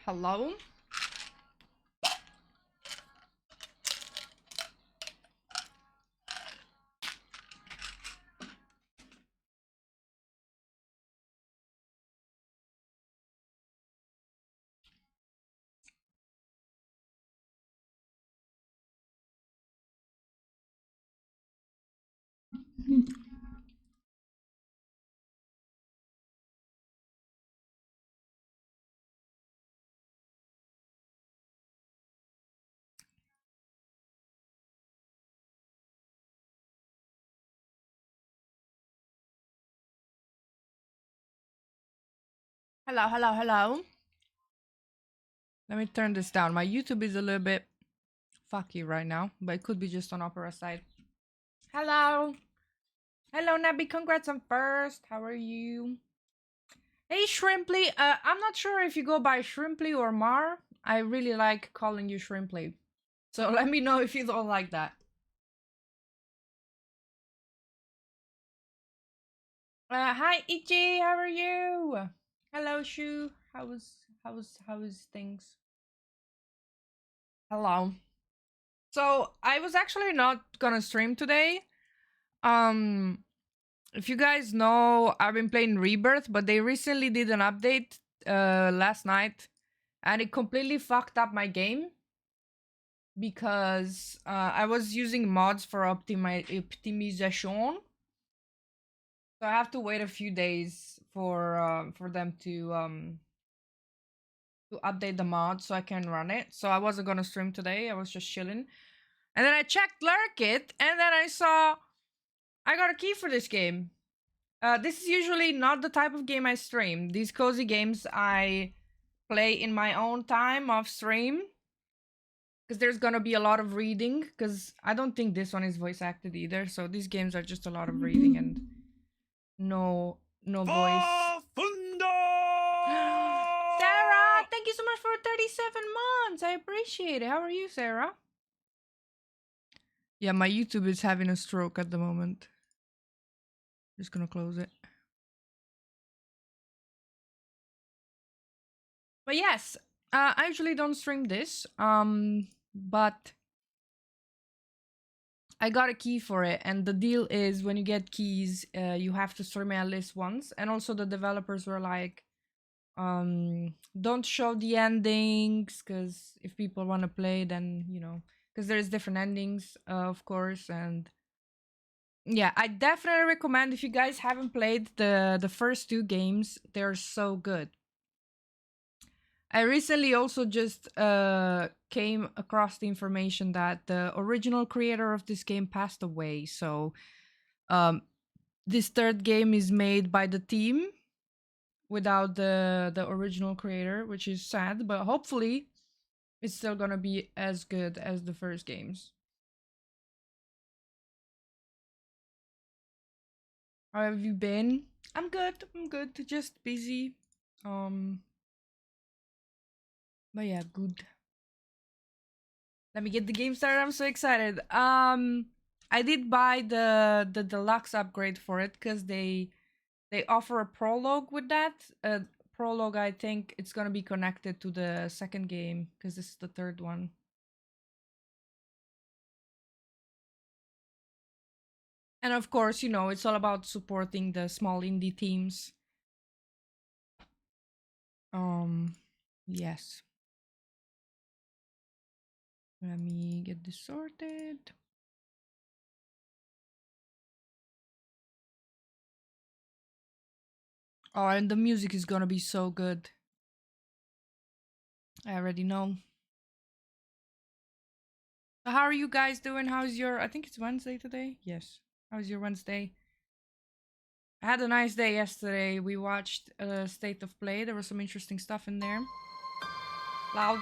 Hello? Hello, hello, hello. Let me turn this down. My YouTube is a little bit fucky right now, but it could be just on Opera side. Hello. Hello, Nabi. Congrats on first. How are you? Hey, Shrimply. I'm not sure if you go by Shrimply or Mar. I really like calling you Shrimply. So let me know if you don't like that. Hi, Ichi. How are you? Hello, Shu. How's things? Hello. So I was actually not gonna stream today. If you guys know, I've been playing Rebirth, but they recently did an update last night, and it completely fucked up my game because I was using mods for optimization. So I have to wait a few days for them to update the mod so I can run it. So I wasn't gonna stream today. I was just chilling, and then I checked Lurkit, and then I saw I got a key for this game. This is usually not the type of game I stream. These cozy games I play in my own time off stream. Because there's gonna be a lot of reading. Because I don't think this one is voice acted either. So these games are just a lot of reading and no voice. Sarah, thank you so much for 37 months. I appreciate it. How are you, Sarah? Yeah, my YouTube is having a stroke at the moment. Just gonna close it. But yes, I usually don't stream this. But I got a key for it, and the deal is when you get keys, you have to stream it at least once. And also the developers were like, don't show the endings, because if people want to play, then because there's different endings, of course. And yeah, I definitely recommend, if you guys haven't played the first two games, they're so good. I recently also just came across the information that the original creator of this game passed away. So this third game is made by the team without the original creator, which is sad, but hopefully it's still gonna be as good as the first games. How have you been? I'm good. Just busy. But yeah, good. Let me get the game started. I'm so excited. I did buy the deluxe upgrade for it because they offer a prologue with that. Prologue, I think it's gonna be connected to the second game because this is the third one. And of course, it's all about supporting the small indie teams. Yes. Let me get this sorted. Oh, and the music is gonna be so good. I already know. So how are you guys doing? How's your... I think it's Wednesday today? Yes. How's your Wednesday? I had a nice day yesterday. We watched State of Play. There was some interesting stuff in there. Loud.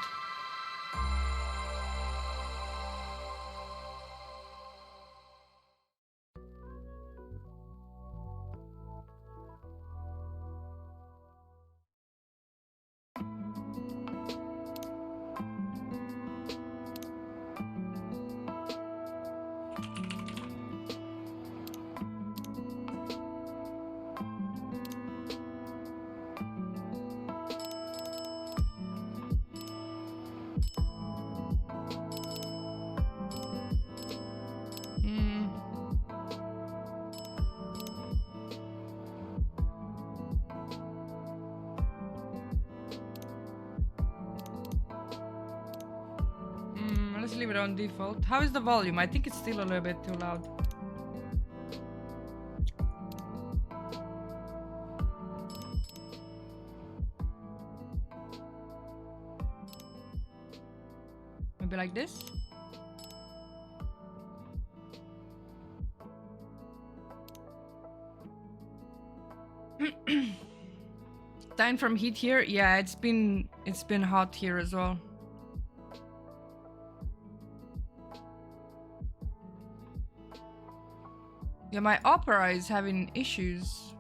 leave it on default. How is the volume? I think it's still a little bit too loud. Maybe like this? Dying from heat here? Yeah, it's been hot here as well. Yeah, my Opera is having issues.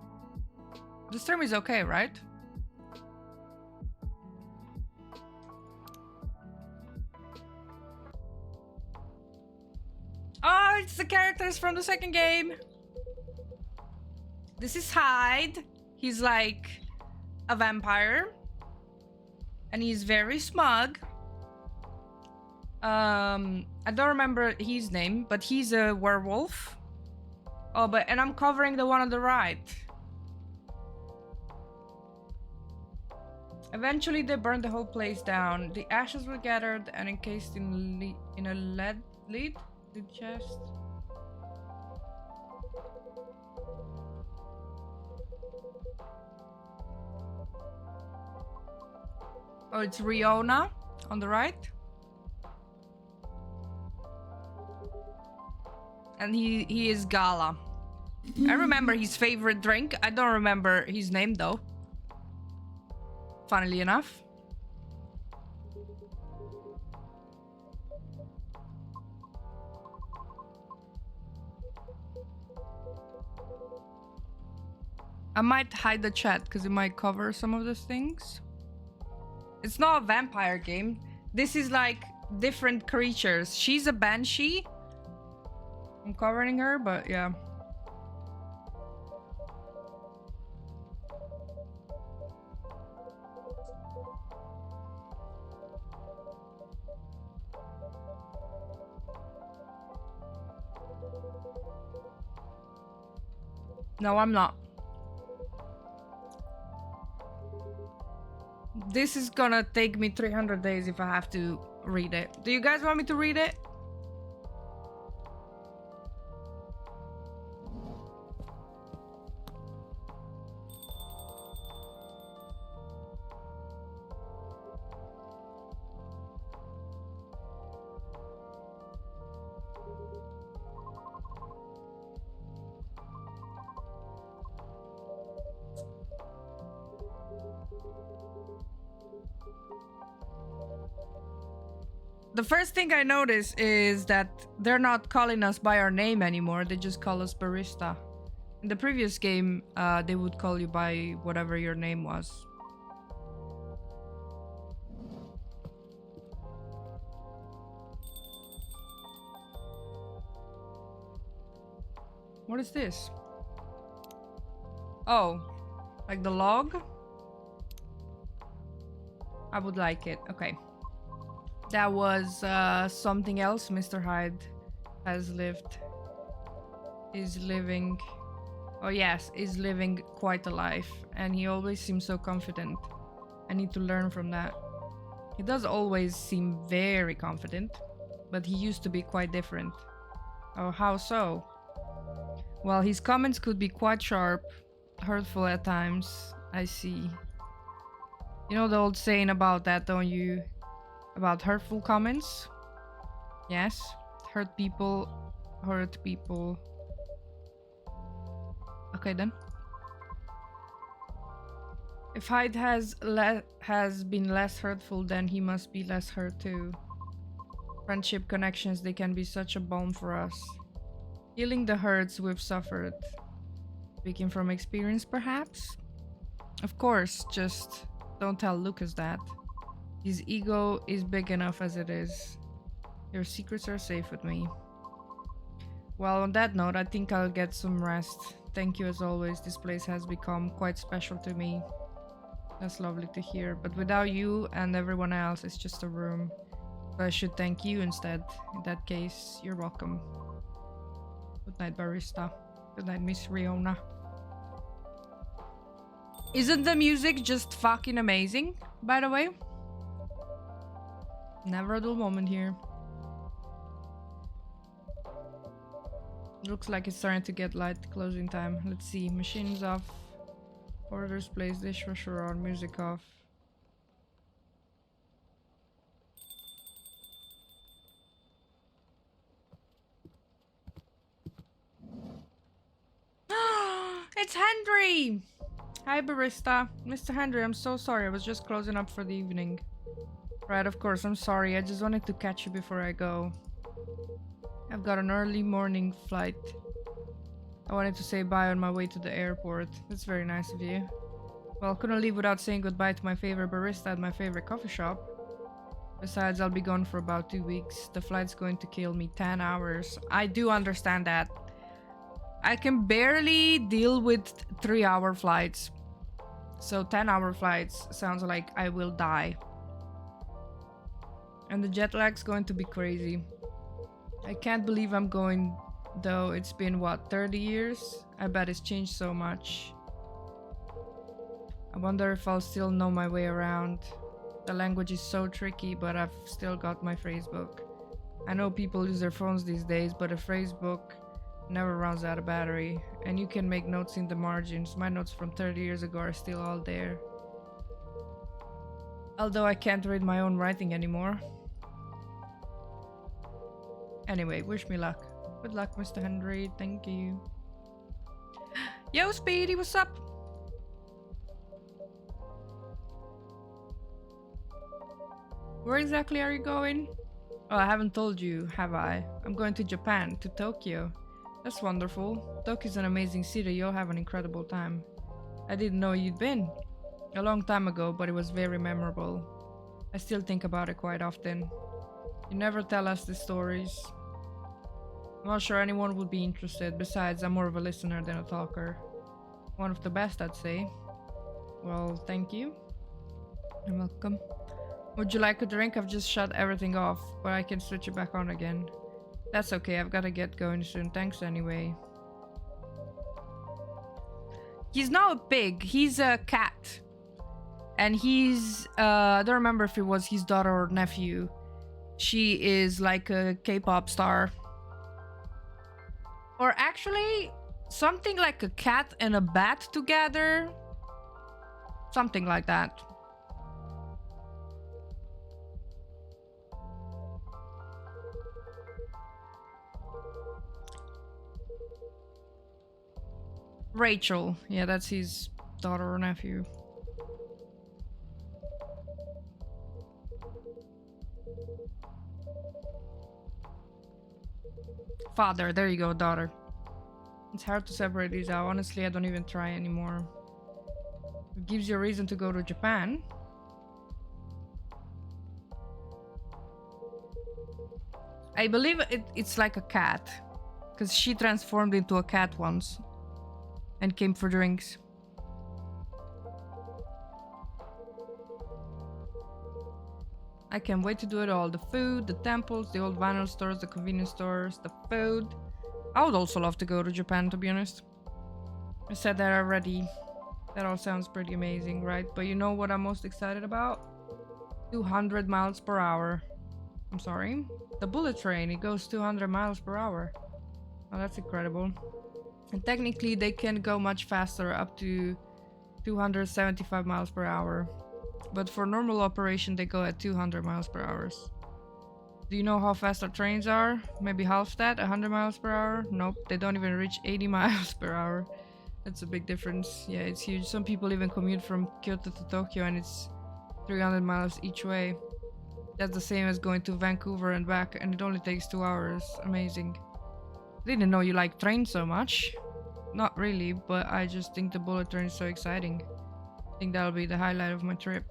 The stream is okay, right? Oh, it's the characters from the second game. This is Hyde. He's like a vampire. And he's very smug. I don't remember his name, but he's a werewolf. Oh, and I'm covering the one on the right. Eventually, they burned the whole place down. The ashes were gathered and encased in a lead chest. Oh, it's Riona on the right. And he is Gala. I remember his favorite drink. I don't remember his name though. Funnily enough. I might hide the chat because it might cover some of those things. It's not a vampire game. This is like different creatures. She's a banshee. I'm covering her, but yeah. No, I'm not. This is gonna take me 300 days if I have to read it. Do you guys want me to read it? The first thing I notice is that they're not calling us by our name anymore. They just call us barista. In the previous game, they would call you by whatever your name was. What is this? Oh, like the log? I would like it. Okay. That was something else Mr. Hyde has lived. Is living. Oh yes, is living quite a life. And he always seems so confident. I need to learn from that. He does always seem very confident. But he used to be quite different. Oh, how so? Well, his comments could be quite sharp. Hurtful at times. I see. You know the old saying about that, don't you? About hurtful comments? Yes. Hurt people. Hurt people. Okay then. If Hyde has been less hurtful, then he must be less hurt too. Friendship connections, they can be such a balm for us. Healing the hurts we've suffered. Speaking from experience, perhaps? Of course, just don't tell Lucas that. His ego is big enough as it is. Your secrets are safe with me. Well, on that note, I think I'll get some rest. Thank you as always. This place has become quite special to me. That's lovely to hear. But without you and everyone else, it's just a room. So I should thank you instead. In that case, you're welcome. Good night, barista. Good night, Miss Riona. Isn't the music just fucking amazing, by the way? Never a dull moment here. Looks like it's starting to get light. Closing time. Let's see. Machines off. Orders placed. Dishwasher on. Music off. It's Henry! Hi, barista. Mr. Henry, I'm so sorry. I was just closing up for the evening. Right, of course. I'm sorry. I just wanted to catch you before I go. I've got an early morning flight. I wanted to say bye on my way to the airport. That's very nice of you. Well, couldn't leave without saying goodbye to my favorite barista at my favorite coffee shop. Besides, I'll be gone for about 2 weeks. The flight's going to kill me 10 hours. I do understand that. I can barely deal with 3-hour flights. So 10-hour flights sounds like I will die. And the jet lag's going to be crazy. I can't believe I'm going, though. It's been, what, 30 years? I bet it's changed so much. I wonder if I'll still know my way around. The language is so tricky, but I've still got my phrasebook. I know people use their phones these days, but a phrasebook never runs out of battery. And you can make notes in the margins. My notes from 30 years ago are still all there. Although I can't read my own writing anymore. Anyway, wish me luck. Good luck, Mr. Henry. Thank you. Yo, Speedy, what's up? Where exactly are you going? Oh, I haven't told you, have I? I'm going to Japan, to Tokyo. That's wonderful. Tokyo's an amazing city. You'll have an incredible time. I didn't know you'd been. A long time ago, but it was very memorable. I still think about it quite often. You never tell us the stories. I'm not sure anyone would be interested. Besides, I'm more of a listener than a talker. One of the best, I'd say. Well, thank you. You're welcome. Would you like a drink? I've just shut everything off, but I can switch it back on again. That's okay, I've gotta get going soon. Thanks anyway. He's not a pig, he's a cat. And he's, I don't remember if it was his daughter or nephew. She is like a K-pop star. Or actually, something like a cat and a bat together. Something like that. Rachel. Yeah, that's his daughter or nephew. Father. There you go, daughter. It's hard to separate these out. Honestly, I don't even try anymore. It gives you a reason to go to Japan. I believe it's like a cat. Because she transformed into a cat once. And came for drinks. I can't wait to do it all. The food, the temples, the old vinyl stores, the convenience stores, the food. I would also love to go to Japan, to be honest. I said that already. That all sounds pretty amazing, right? But you know what I'm most excited about? 200 miles per hour. I'm sorry? The bullet train, it goes 200 miles per hour. Oh, that's incredible. And technically, they can go much faster, up to 275 miles per hour. But for normal operation, they go at 200 miles per hour. Do you know how fast our trains are? Maybe half that, 100 miles per hour? Nope, they don't even reach 80 miles per hour. That's a big difference. Yeah, it's huge. Some people even commute from Kyoto to Tokyo and it's 300 miles each way. That's the same as going to Vancouver and back, and it only takes 2 hours. Amazing. I didn't know you like trains so much. Not really, but I just think the bullet train is so exciting. I think that'll be the highlight of my trip.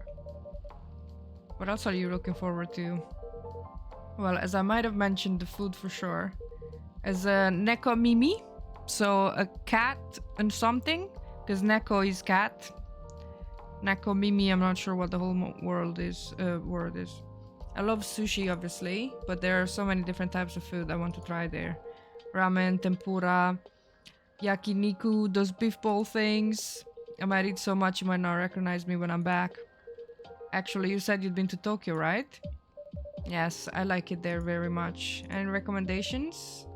What else are you looking forward to? Well, as I might have mentioned, the food for sure. As a Neko Mimi, so a cat and something, because Neko is cat. Neko Mimi, I'm not sure what the whole word is. I love sushi, obviously, but there are so many different types of food I want to try there. Ramen, tempura, yakiniku, those beef bowl things. I might eat so much you might not recognize me when I'm back. Actually, you said you'd been to Tokyo, right? Yes, I like it there very much. Any recommendations?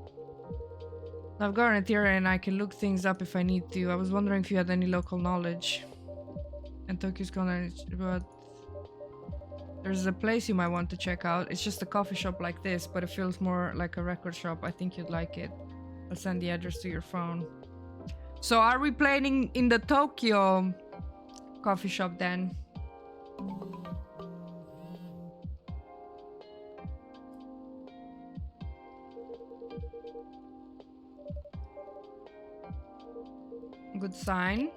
I've got an Ethereum and I can look things up if I need to. I was wondering if you had any local knowledge. And Tokyo's gonna, but there's a place you might want to check out. It's just a coffee shop like this, but it feels more like a record shop. I think you'd like it. I'll send the address to your phone. So are we playing in the Tokyo coffee shop then? Good sign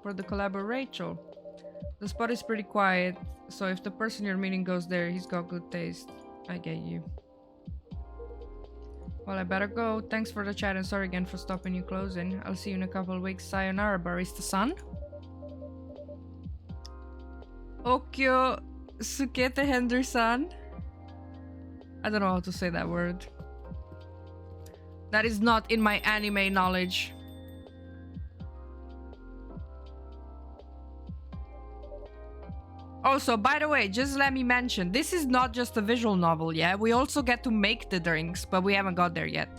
for the collab, Rachel. The spot is pretty quiet, so if the person you're meeting goes there, he's got good taste. I get you. Well, I better go. Thanks for the chat and sorry again for stopping you closing. I'll see you in a couple of weeks. Sayonara, barista-san. Okyo Sukete Henderson. I don't know how to say that word. That is not in my anime knowledge. Also, by the way, just let me mention, this is not just a visual novel, yeah? We also get to make the drinks, but we haven't got there yet.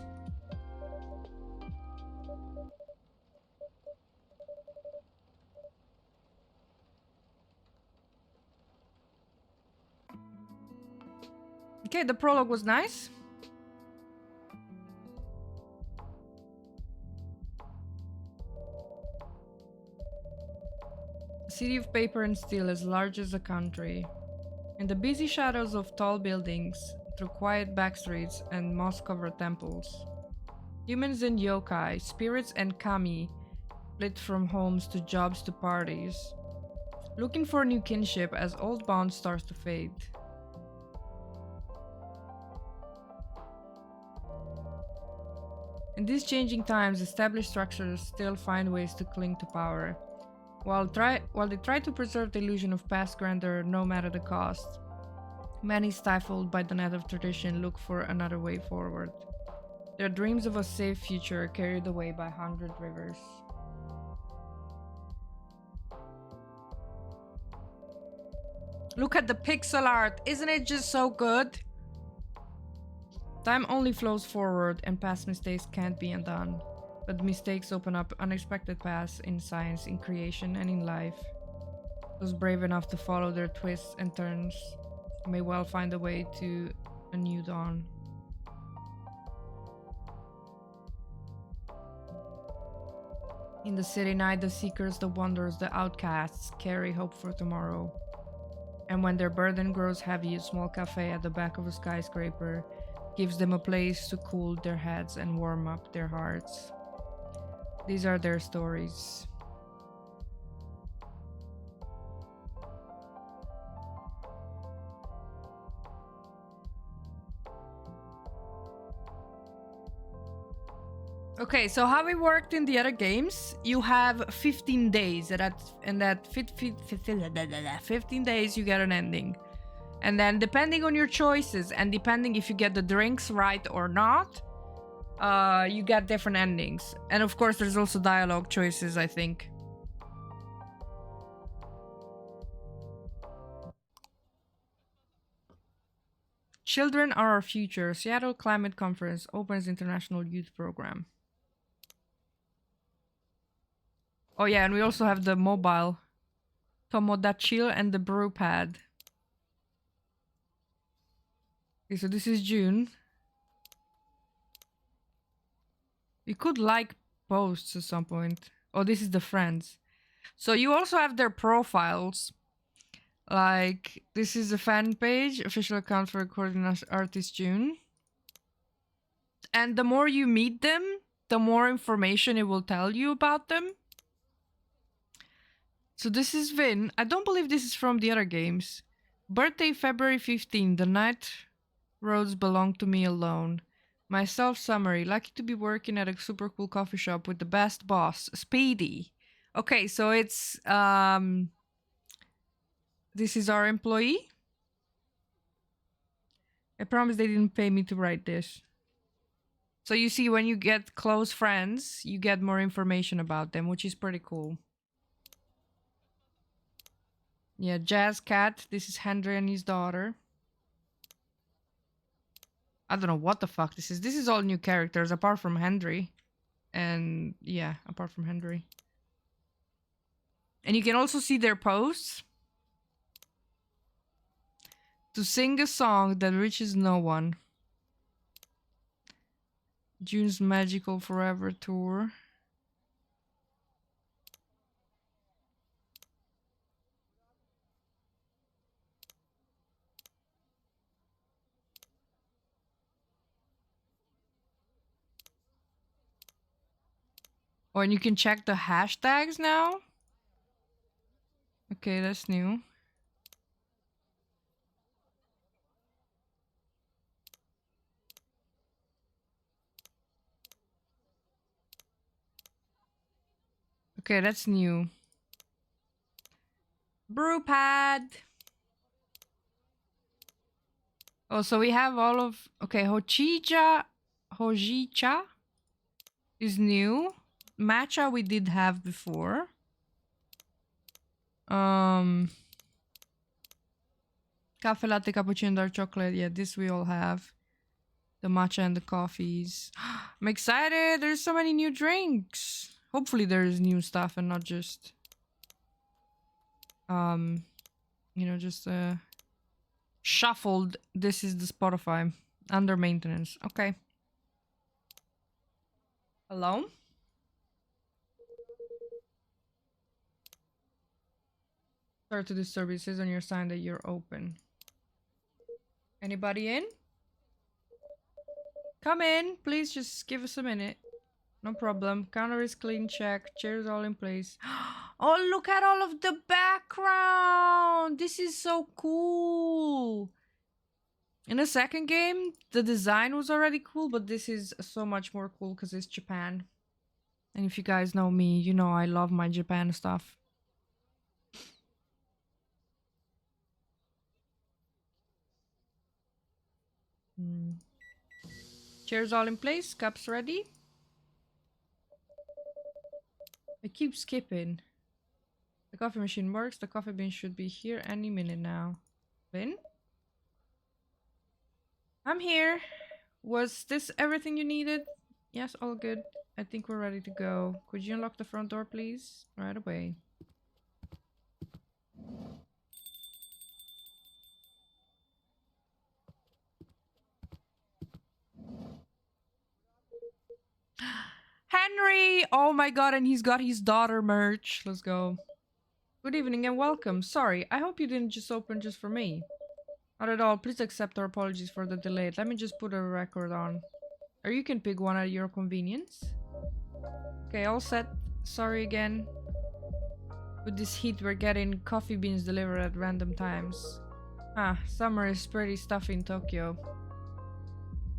Okay, the prologue was nice. A city of paper and steel as large as a country. In the busy shadows of tall buildings, through quiet backstreets and moss-covered temples. Humans and yokai, spirits and kami, flit from homes to jobs to parties. Looking for new kinship as old bonds start to fade. In these changing times, established structures still find ways to cling to power. While they try to preserve the illusion of past grandeur no matter the cost, many stifled by the net of tradition look for another way forward. Their dreams of a safe future carried away by 100 rivers. Look at the pixel art, isn't it just so good? Time only flows forward and past mistakes can't be undone. But mistakes open up unexpected paths in science, in creation, and in life. Those brave enough to follow their twists and turns may well find a way to a new dawn. In the city night, the seekers, the wanderers, the outcasts carry hope for tomorrow. And when their burden grows heavy, a small cafe at the back of a skyscraper gives them a place to cool their heads and warm up their hearts. These are their stories. Okay, so how it worked in the other games, you have 15 days, and that 15 days you get an ending. And then depending on your choices and depending if you get the drinks right or not, you get different endings. And of course there's also dialogue choices, I think. Children are our future. Seattle Climate Conference opens international youth program. Oh yeah, and we also have the mobile Tomodachil and the brew pad. Okay, so this is June. You could like posts at some point. Oh, this is the friends. So you also have their profiles. Like, this is a fan page, official account for recording artist June. And the more you meet them, the more information it will tell you about them. So this is Vin. I don't believe this is from the other games. Birthday February 15. The night roads belong to me alone. Myself summary. Lucky to be working at a super cool coffee shop with the best boss, Speedy. Okay, so it's this is our employee. I promise they didn't pay me to write this. So you see, when you get close friends, you get more information about them, which is pretty cool. Yeah, Jazz Cat. This is Henry and his daughter. I don't know what the fuck this is. This is all new characters apart from Henry. And yeah, apart from Henry. And you can also see their posts. To sing a song that reaches no one. June's Magical Forever Tour. Oh, and you can check the hashtags now? Okay, that's new. Okay, that's new. Brewpad. Oh, so we have all of... Okay, Hojicha is new. Matcha we did have before. Cafe latte, cappuccino, dark chocolate. Yeah, this we all have. The matcha and the coffees. I'm excited. There's so many new drinks. Hopefully there's new stuff and not just... you know, just shuffled. This is the Spotify. Under maintenance. Okay. Hello? Sorry to disturb you. It says on your sign that you're open. Anybody in? Come in. Please just give us a minute. No problem. Counter is clean, check. Chairs all in place. Oh, look at all of the background. This is so cool. In the second game, the design was already cool, but this is so much more cool because it's Japan. And if you guys know me, you know I love my Japan stuff. Chairs all in place, cups ready. I keep skipping. The coffee machine works. The coffee bean should be here any minute now. Bin? I'm here. Was this everything you needed? Yes, all good. I think we're ready to go. Could you unlock the front door, please? Right away. Henry! Oh my god, and he's got his daughter merch. Let's go. Good evening and welcome. Sorry, I hope you didn't just open just for me. Not at all. Please accept our apologies for the delay. Let me just put a record on. Or you can pick one at your convenience. Okay, all set. Sorry again. With this heat, we're getting coffee beans delivered at random times. Ah, summer is pretty stuffy in Tokyo.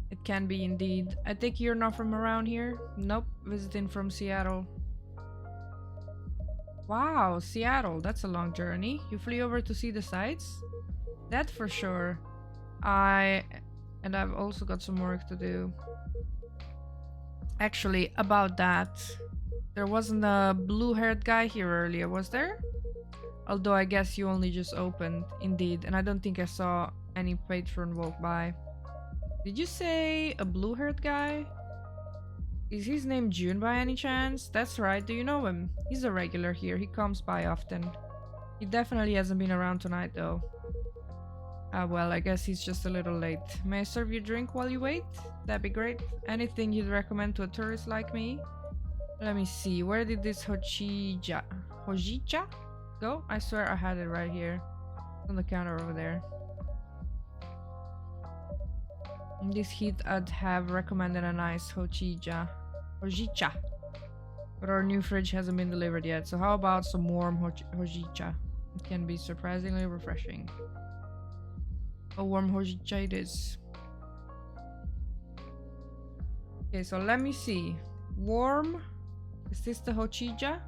It can be indeed. I think you're not from around here? Nope, visiting from Seattle. Wow, Seattle, that's a long journey. You flew over to see the sights? That for sure. And I've also got some work to do. Actually, about that. There wasn't a blue-haired guy here earlier, was there? Although I guess you only just opened, indeed. And I don't think I saw any patron walk by. Did you say a blue-haired guy? Is his name June by any chance? That's right, do you know him? He's a regular here, he comes by often. He definitely hasn't been around tonight though. Ah well, I guess he's just a little late. May I serve you a drink while you wait? That'd be great. Anything you'd recommend to a tourist like me? Let me see, where did this Hojicha go? I swear I had it right here. On the counter over there. In this heat, I'd have recommended a nice Hojicha. But our new fridge hasn't been delivered yet, so how about some warm Hojicha? It can be surprisingly refreshing. A warm Hojicha it is. Okay, so let me see. Warm. Is this the Hojicha?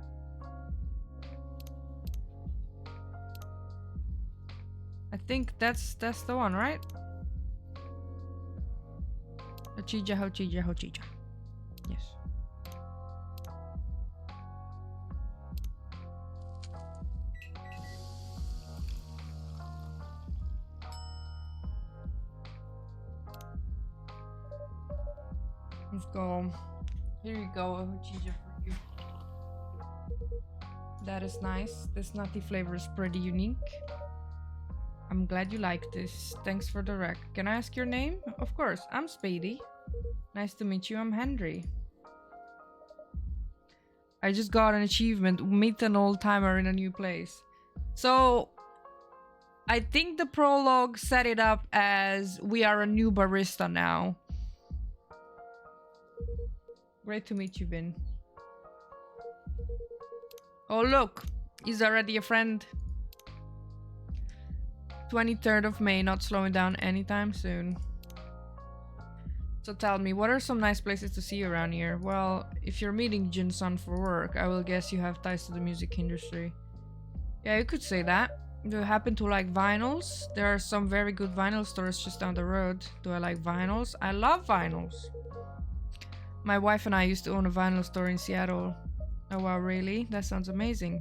I think that's the one, right? Hojicha. Yes. Let's go. Here you go, a ginger for you. That is nice. This nutty flavor is pretty unique. I'm glad you like this. Thanks for the rec. Can I ask your name? Of course, I'm Spady. Nice to meet you, I'm Henry. I just got an achievement. Meet an old timer in a new place. So, I think the prologue set it up as we are a new barista now. Great to meet you, Vin. Oh, look. He's already a friend. 23rd of May, not slowing down anytime soon. So tell me, what are some nice places to see around here? Well, if you're meeting Jin-san for work, I will guess you have ties to the music industry. Yeah, you could say that. Do you happen to like vinyls? There are some very good vinyl stores just down the road. Do I like vinyls? I love vinyls. My wife and I used to own a vinyl store in Seattle. Oh wow, really? That sounds amazing.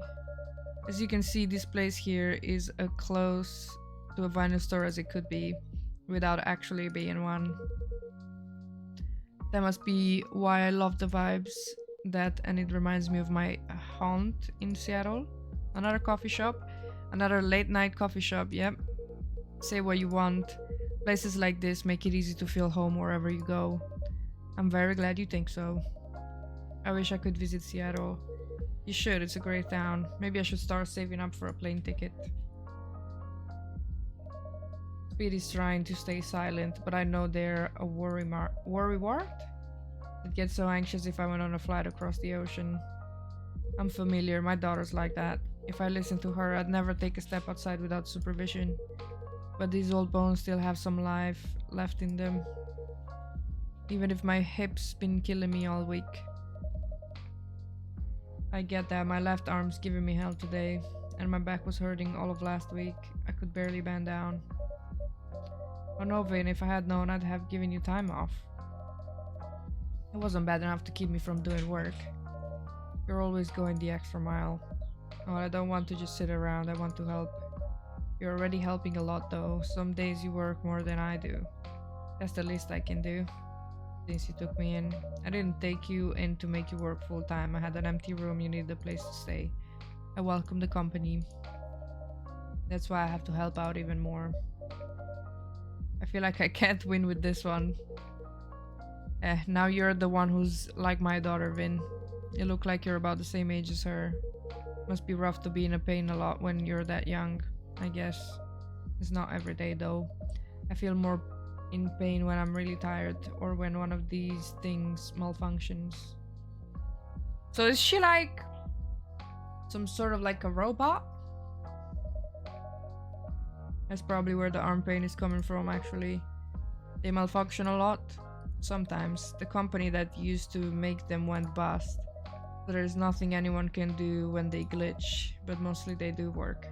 As you can see, this place here is as close to a vinyl store as it could be, without actually being one. That must be why I love the vibes. That, and it reminds me of my haunt in Seattle. Another coffee shop. Another late night coffee shop, yep. Say what you want. Places like this make it easy to feel home wherever you go. I'm very glad you think so. I wish I could visit Seattle. You should, it's a great town. Maybe I should start saving up for a plane ticket. Speedy's trying to stay silent, but I know they're a worrywart? I'd get so anxious if I went on a flight across the ocean. I'm familiar, my daughter's like that. If I listened to her, I'd never take a step outside without supervision. But these old bones still have some life left in them. Even if my hip's been killing me all week. I get that, my left arm's giving me hell today. And my back was hurting all of last week. I could barely bend down. Oh no, Vin, if I had known, I'd have given you time off. It wasn't bad enough to keep me from doing work. You're always going the extra mile. Oh, I don't want to just sit around, I want to help. You're already helping a lot though. Some days you work more than I do. That's the least I can do. Since you took me in. I didn't take you in to make you work full time. I had an empty room, you needed a place to stay. I welcome the company. That's why I have to help out even more. I feel like I can't win with this one. Now you're the one who's like my daughter, Vin. You look like you're about the same age as her. Must be rough to be in a pain a lot when you're that young, I guess. It's not every day though. I feel more in pain when I'm really tired or when one of these things malfunctions. So is she like some sort of like a robot? That's probably where the arm pain is coming from actually. They malfunction a lot. Sometimes. The company that used to make them went bust. So there's nothing anyone can do when they glitch, but mostly they do work.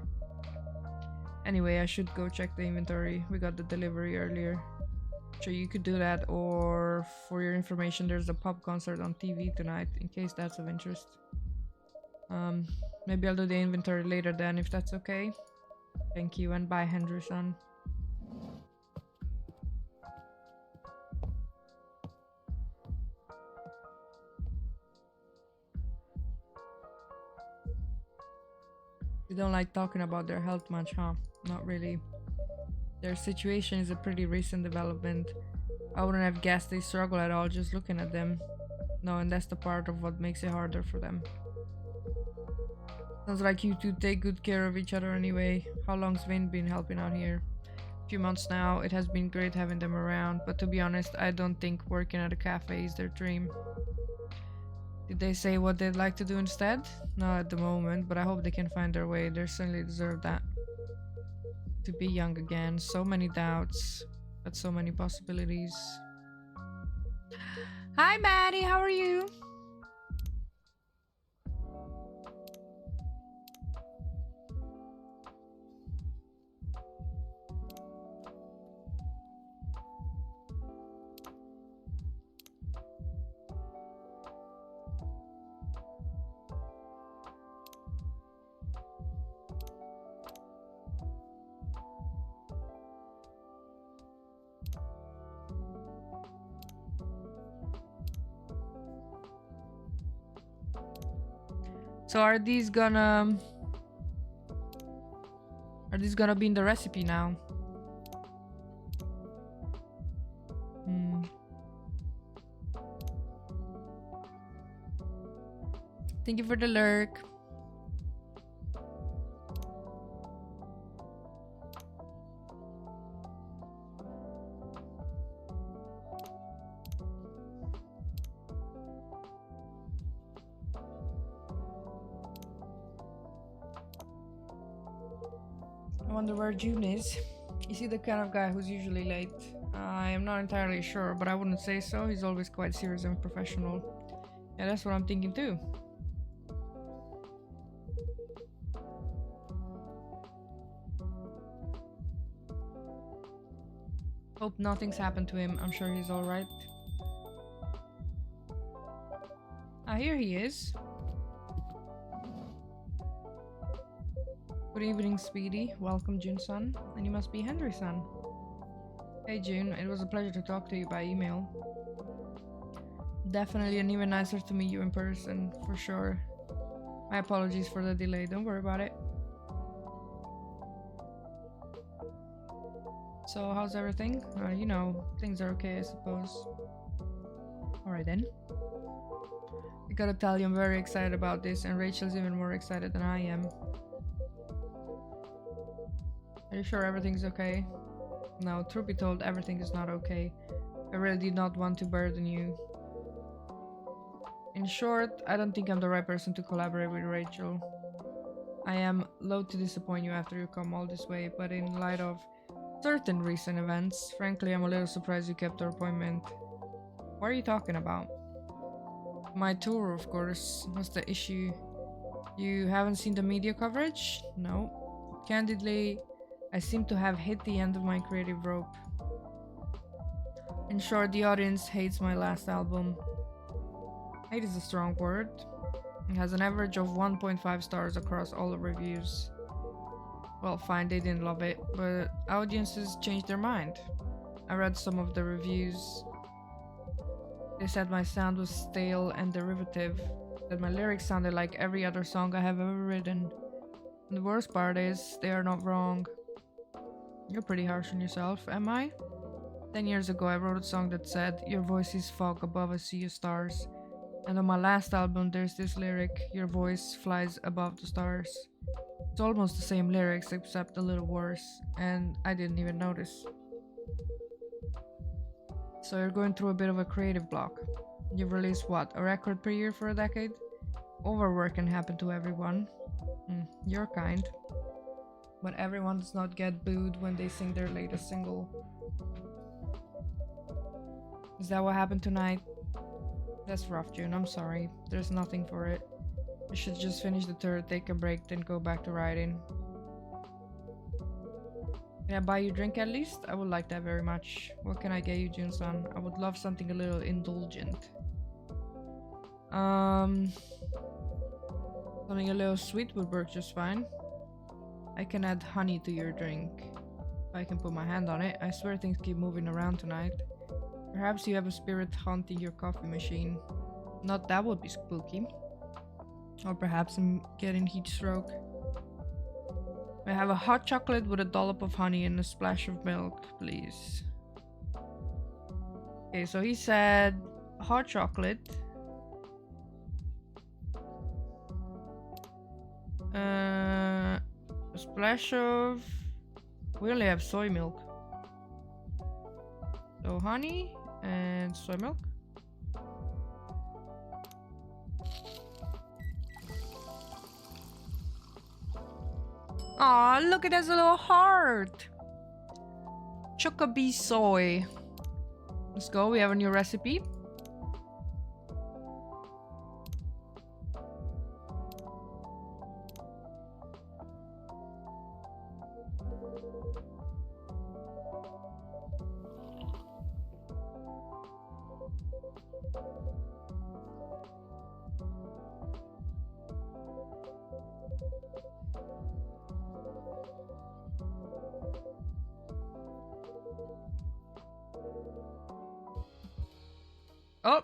Anyway, I should go check the inventory. We got the delivery earlier. Sure, you could do that, or for your information, there's a pop concert on TV tonight, in case that's of interest. Maybe I'll do the inventory later then, if that's okay. Thank you, and bye, Henderson. They don't like talking about their health much, huh? Not really. Their situation is a pretty recent development. I wouldn't have guessed they struggle at all just looking at them. No, and that's the part of what makes it harder for them. Sounds like you two take good care of each other anyway. How long's Vin been helping out here? A few months now. It has been great having them around, but to be honest, I don't think working at a cafe is their dream. Did they say what they'd like to do instead? Not at the moment, but I hope they can find their way. They certainly deserve that. To be young again, so many doubts, but so many possibilities. Hi Maddie, how are you? So are these gonna be in the recipe now? Hmm. Thank you for the lurk. I wonder where June is. Is he the kind of guy who's usually late? I am not entirely sure, but I wouldn't say so. He's always quite serious and professional. Yeah, that's what I'm thinking too. Hope nothing's happened to him. I'm sure he's alright. Ah, here he is. Good evening, Speedy. Welcome, June-san. And you must be Henry-san. Hey, June. It was a pleasure to talk to you by email. Definitely and even nicer to meet you in person, for sure. My apologies for the delay. Don't worry about it. So, how's everything? You know, things are okay, I suppose. Alright then. I gotta tell you, I'm very excited about this, and Rachel's even more excited than I am. Are you sure everything's okay? No, truth be told, everything is not okay. I really did not want to burden you. In short, I don't think I'm the right person to collaborate with Rachel. I am loath to disappoint you after you come all this way, but in light of certain recent events, frankly, I'm a little surprised you kept our appointment. What are you talking about? My tour, of course. What's the issue? You haven't seen the media coverage? No. Candidly, I seem to have hit the end of my creative rope. In short, the audience hates my last album. Hate is a strong word. It has an average of 1.5 stars across all the reviews. Well, fine, they didn't love it, but audiences changed their mind. I read some of the reviews. They said my sound was stale and derivative, that my lyrics sounded like every other song I have ever written. And the worst part is, they are not wrong. You're pretty harsh on yourself, am I? 10 years ago, I wrote a song that said, "Your voice is fog above a sea of stars." And on my last album, there's this lyric, "Your voice flies above the stars." It's almost the same lyrics, except a little worse, and I didn't even notice. So you're going through a bit of a creative block. You've released what, a record per year for a decade? Overwork can happen to everyone. You're kind. But everyone does not get booed when they sing their latest single. Is that what happened tonight? That's rough, June. I'm sorry. There's nothing for it. You should just finish the tour, take a break, then go back to writing. Can I buy you a drink at least? I would like that very much. What can I get you, Jun-san? I would love something a little indulgent. Something a little sweet would work just fine. I can add honey to your drink. If I can put my hand on it. I swear things keep moving around tonight. Perhaps you have a spirit haunting your coffee machine. Not that would be spooky. Or perhaps I'm getting heat stroke. I have a hot chocolate with a dollop of honey and a splash of milk, please. Okay, so he said hot chocolate. A splash of... We only have soy milk. So honey and soy milk. Aw, look, it has a little heart. Chocobee soy. Let's go, we have a new recipe. Oh!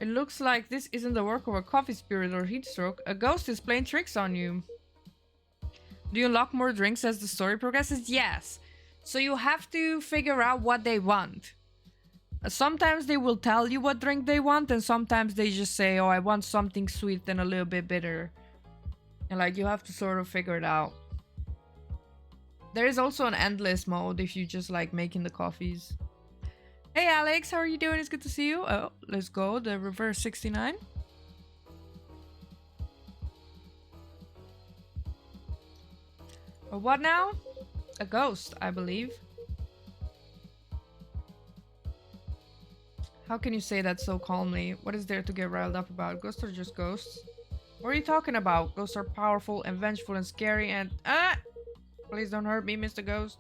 It looks like this isn't the work of a coffee spirit or heat stroke. A ghost is playing tricks on you. Do you unlock more drinks as the story progresses? Yes. So you have to figure out what they want. Sometimes they will tell you what drink they want, and sometimes they just say, oh, I want something sweet and a little bit bitter. And like, you have to sort of figure it out. There is also an endless mode if you just like making the coffees. Hey Alex, how are you doing? It's good to see you. Oh, let's go. The reverse 69. What now? A ghost, I believe. How can you say that so calmly? What is there to get riled up about? Ghosts are just ghosts. What are you talking about? Ghosts are powerful and vengeful and scary and... Ah! Please don't hurt me, Mr. Ghost.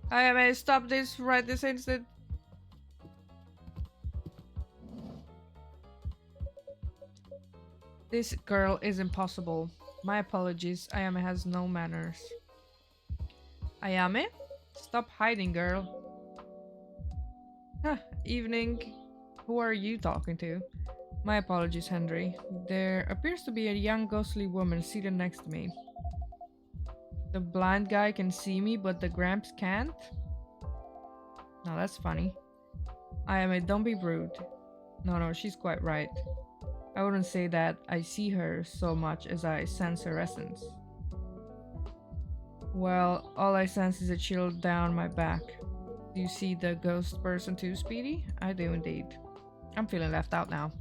I may stop this right this instant. This girl is impossible. My apologies. Ayame has no manners. Ayame? Stop hiding, girl. Huh, evening. Who are you talking to? My apologies, Henry. There appears to be a young ghostly woman seated next to me. The blind guy can see me, but the Gramps can't? No, that's funny. Ayame, don't be rude. No, she's quite right. I wouldn't say that I see her so much as I sense her essence. Well, all I sense is a chill down my back. Do you see the ghost person too, Speedy? I do indeed. I'm feeling left out now.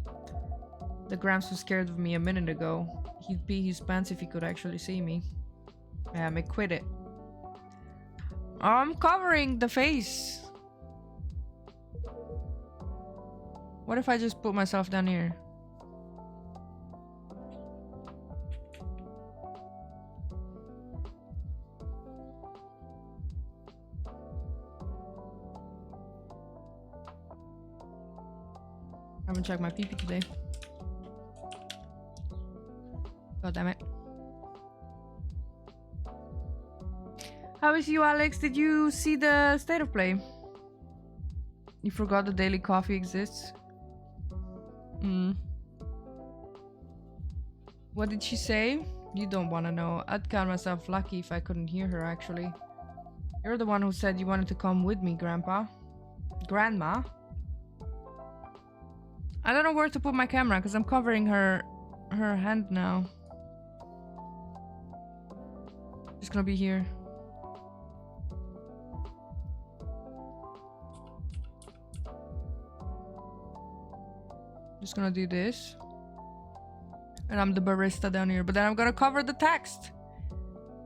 The Gramps was scared of me a minute ago. He'd pee his pants if he could actually see me. Ayame, quit it. I'm covering the face. What if I just put myself down here? I haven't checked my pee-pee today. God damn it. How is you, Alex? Did you see the state of play? You forgot the daily coffee exists? What did she say? You don't want to know. I'd count myself lucky if I couldn't hear her, actually. You're the one who said you wanted to come with me, Grandpa. Grandma? I don't know where to put my camera because I'm covering her hand now. It's gonna be here. Just gonna do this. And I'm the barista down here, but then I'm gonna cover the text.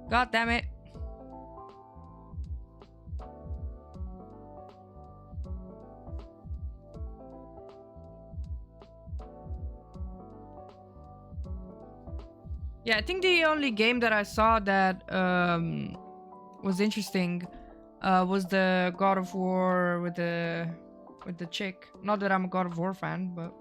God damn it. Yeah, I think the only game that I saw that was interesting was the God of War with the chick. Not that I'm a God of War fan, but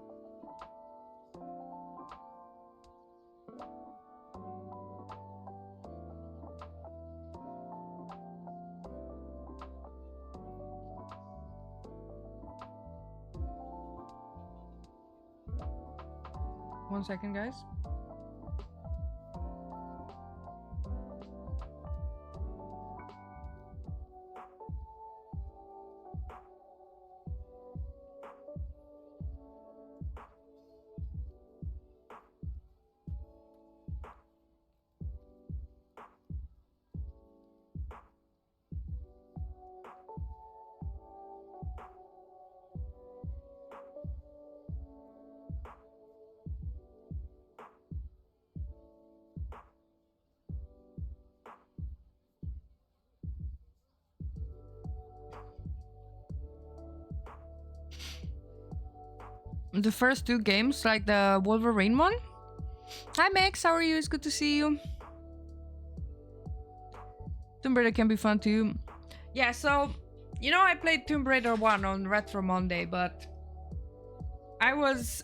one second, guys. The first two games, like the Wolverine one. Hi Max, how are you? It's good to see you. Tomb Raider can be fun too. Yeah, so, you know, I played Tomb Raider 1 on Retro Monday, but I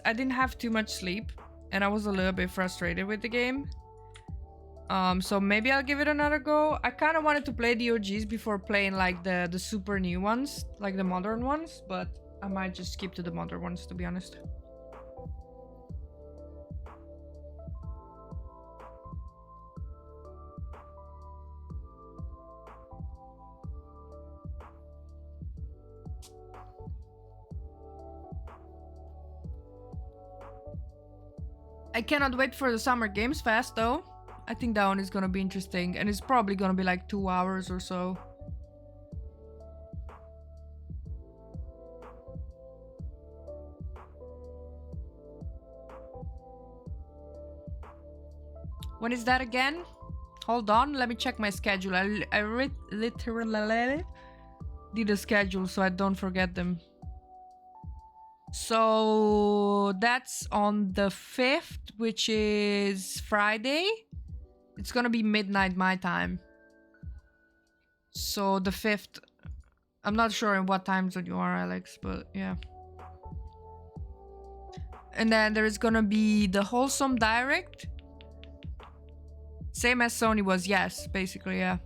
didn't have too much sleep, and I was a little bit frustrated with the game. So maybe I'll give it another go. I kind of wanted to play the OGs before playing like the super new ones, like the modern ones, but I might just skip to the modern ones, to be honest. I cannot wait for the Summer Games Fest though. I think that one is gonna be interesting, and it's probably gonna be like 2 hours or so. When is that again? Hold on, let me check my schedule. I literally did a schedule so I don't forget them. So that's on the 5th, which is Friday. It's gonna be midnight my time. So the 5th, I'm not sure in what time zone you are, Alex, but yeah. And then there is gonna be the Wholesome Direct. Same as Sony was, yes, basically, yeah.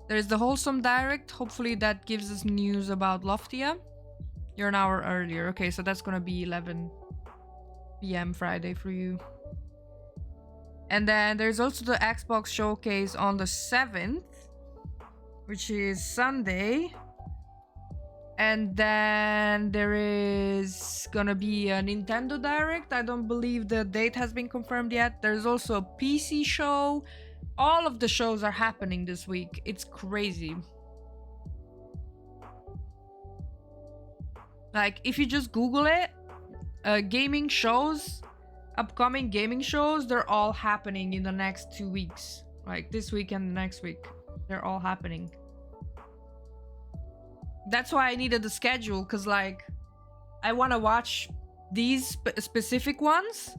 There's the Wholesome Direct. Hopefully that gives us news about Loftia. You're an hour earlier. Okay, so that's gonna be 11 p.m. Friday for you. And then there's also the Xbox Showcase on the 7th, which is Sunday. And then there is gonna be a Nintendo Direct. I don't believe the date has been confirmed yet. There's also a PC show. All of the shows are happening this week. It's crazy. Like, if you just Google it, gaming shows, upcoming gaming shows, they're all happening in the next 2 weeks. Like, this week and next week. They're all happening. That's why I needed the schedule, because, like, I want to watch these specific ones.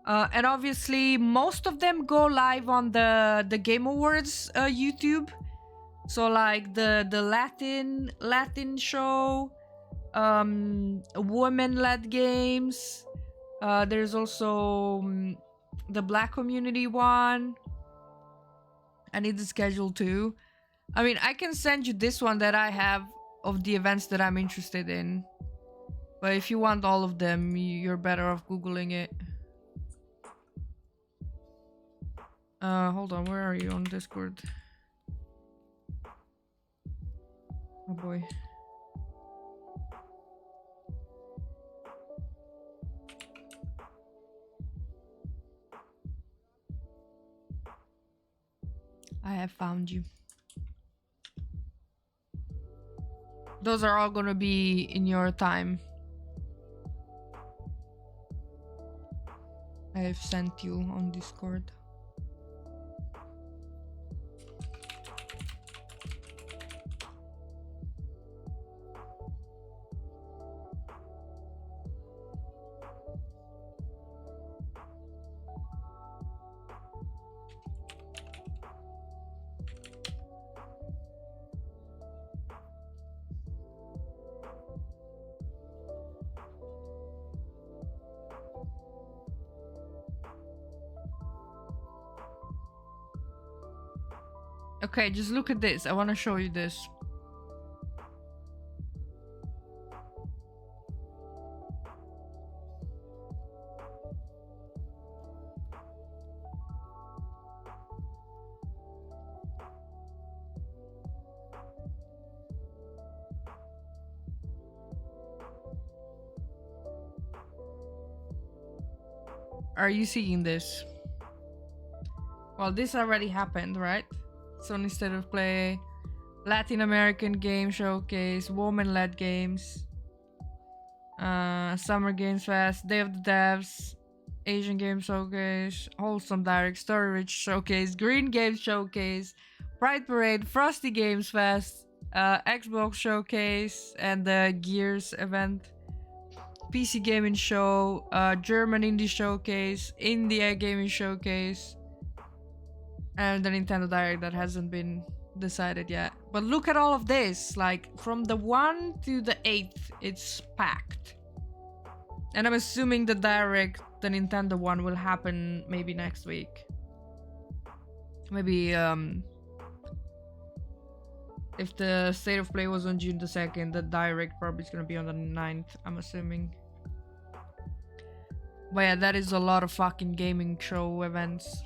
And obviously, most of them go live on the Game Awards YouTube. So, like, the Latin show, women-led games. There's also the Black community one. I need the schedule too. I mean, I can send you this one that I have of the events that I'm interested in. But if you want all of them, you're better off Googling it. Hold on, where are you on Discord? Oh boy. I have found you. Those are all gonna be in your time. I have sent you on Discord. Okay, just look at this. I want to show you this. Are you seeing this? Well, this already happened, right? So instead of play Latin American Game Showcase, woman-led games, Summer Games Fest, Day of the Devs, Asian Game Showcase, Wholesome Direct, Story Rich Showcase, Green Games Showcase, Pride Parade, Frosty Games Fest, Xbox Showcase, and the Gears event, PC Gaming Show, German Indie Showcase, India Gaming Showcase, and the Nintendo Direct that hasn't been decided yet. But look at all of this, like from the 1 to the 8th, it's packed. And I'm assuming the Direct, the Nintendo one, will happen maybe next week. Maybe if the state of play was on June the 2nd, the direct probably is gonna be on the 9th, I'm assuming. But yeah, that is a lot of fucking gaming show events.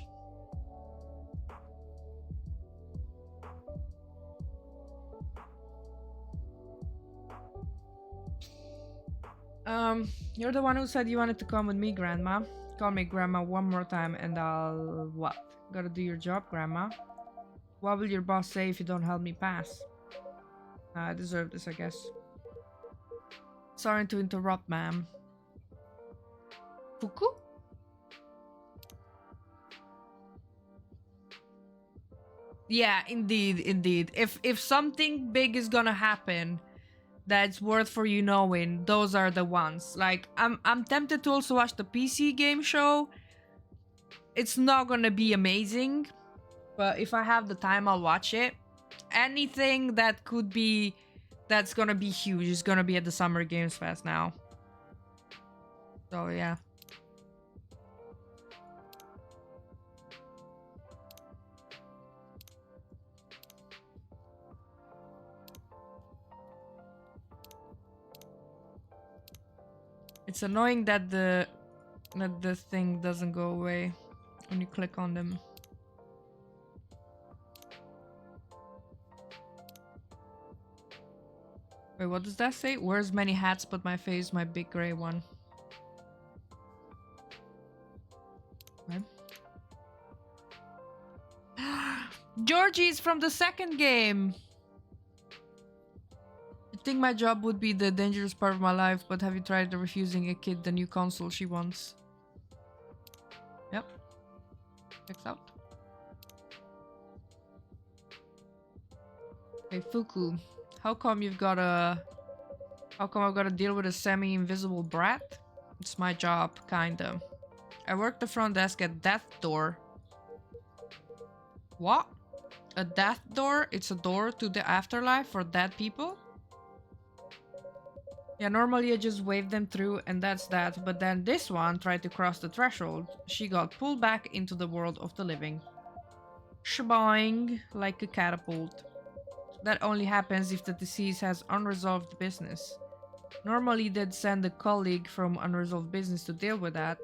You're the one who said you wanted to come with me, Grandma. Call me Grandma one more time and I'll... what? Gotta do your job, Grandma. What will your boss say if you don't help me pass? I deserve this, I guess. Sorry to interrupt, ma'am. Fuku? Yeah, indeed. If something big is gonna happen that's worth for you knowing, those are the ones. Like, I'm tempted to also watch the PC game show. It's not gonna be amazing, but if I have the time, I'll watch it. Anything that could be, that's gonna be huge is gonna be at the Summer Games Fest now. So yeah. It's annoying that the thing doesn't go away when you click on them. Wait, what does that say? Wears many hats, but my face, my big gray one. Okay. Georgie's from the second game! I think my job would be the dangerous part of my life, but have you tried refusing a kid the new console she wants? Yep. Checks out. Hey, Fuku. How come I've gotta deal with a semi-invisible brat? It's my job, kinda. I work the front desk at Death Door. What? A death door? It's a door to the afterlife for dead people? Yeah, normally I just wave them through and that's that, but then this one tried to cross the threshold. She got pulled back into the world of the living. Shaboing, like a catapult. That only happens if the deceased has unresolved business. Normally they'd send a colleague from unresolved business to deal with that.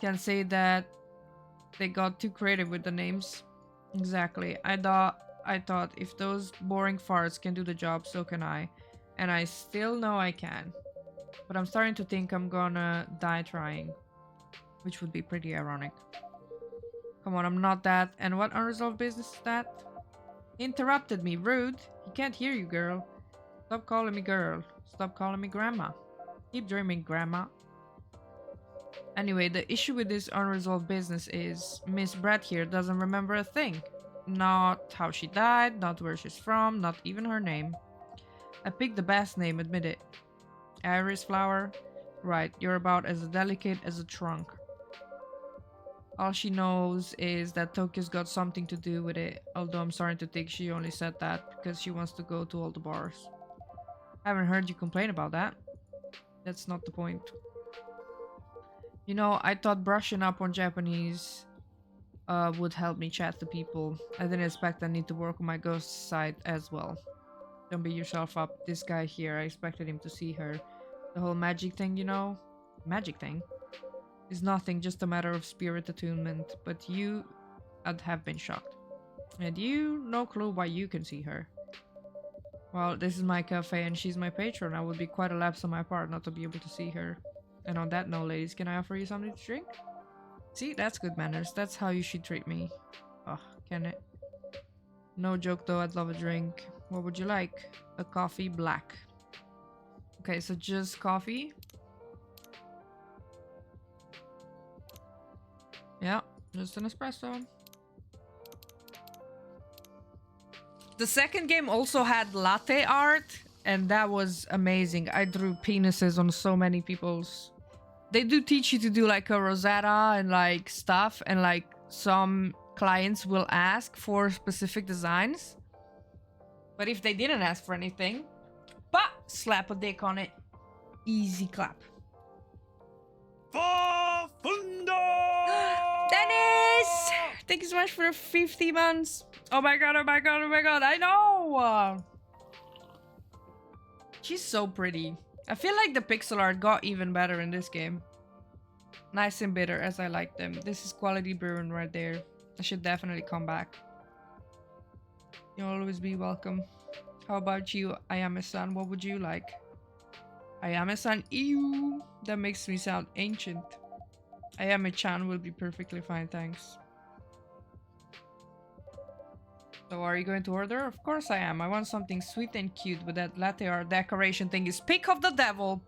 Can say that they got too creative with the names. Exactly. I thought if those boring farts can do the job, so can I. And I still know I can. But I'm starting to think I'm gonna die trying. Which would be pretty ironic. Come on, I'm not that. And what unresolved business is that? Interrupted me, rude. He can't hear you, girl. Stop calling me girl. Stop calling me grandma. Keep dreaming, grandma. Anyway, the issue with this unresolved business is Miss Brett here doesn't remember a thing. Not how she died, not where she's from, not even her name. I picked the best name, admit it. Iris flower? Right, you're about as delicate as a trunk. All she knows is that Tokyo's got something to do with it, although I'm starting to think she only said that because she wants to go to all the bars. I haven't heard you complain about that. That's not the point. You know, I thought brushing up on Japanese would help me chat to people. I didn't expect I need to work on my ghost side as well. Don't beat yourself up. This guy here, I expected him to see her. The whole magic thing, you know? Magic thing? Is nothing, just a matter of spirit attunement. But you, I'd have been shocked. And you, no clue why you can see her. Well, this is my cafe and she's my patron. I would be quite a lapse on my part not to be able to see her. And on that note, ladies, can I offer you something to drink? See, that's good manners. That's how you should treat me. Oh, can it? No joke though, I'd love a drink. What would you like? A coffee black. Okay, so just coffee. Yeah, just an espresso. The second game also had latte art, and that was amazing. I drew penises on so many people's. They do teach you to do like a Rosetta and like stuff, and like some clients will ask for specific designs. But if they didn't ask for anything, bah, slap a dick on it. Easy clap. Dennis! Thank you so much for 50 months. Oh my god, oh my god, oh my god. I know. She's so pretty. I feel like the pixel art got even better in this game. Nice and bitter as I like them. This is quality brewing right there. I should definitely come back. You'll always be welcome. How about you, Ayame-san? What would you like? Ayame-san, ew. That makes me sound ancient. Ayame-chan will be perfectly fine, thanks. So are you going to order? Of course I am. I want something sweet and cute with that latte art decoration thing is pick of the devil.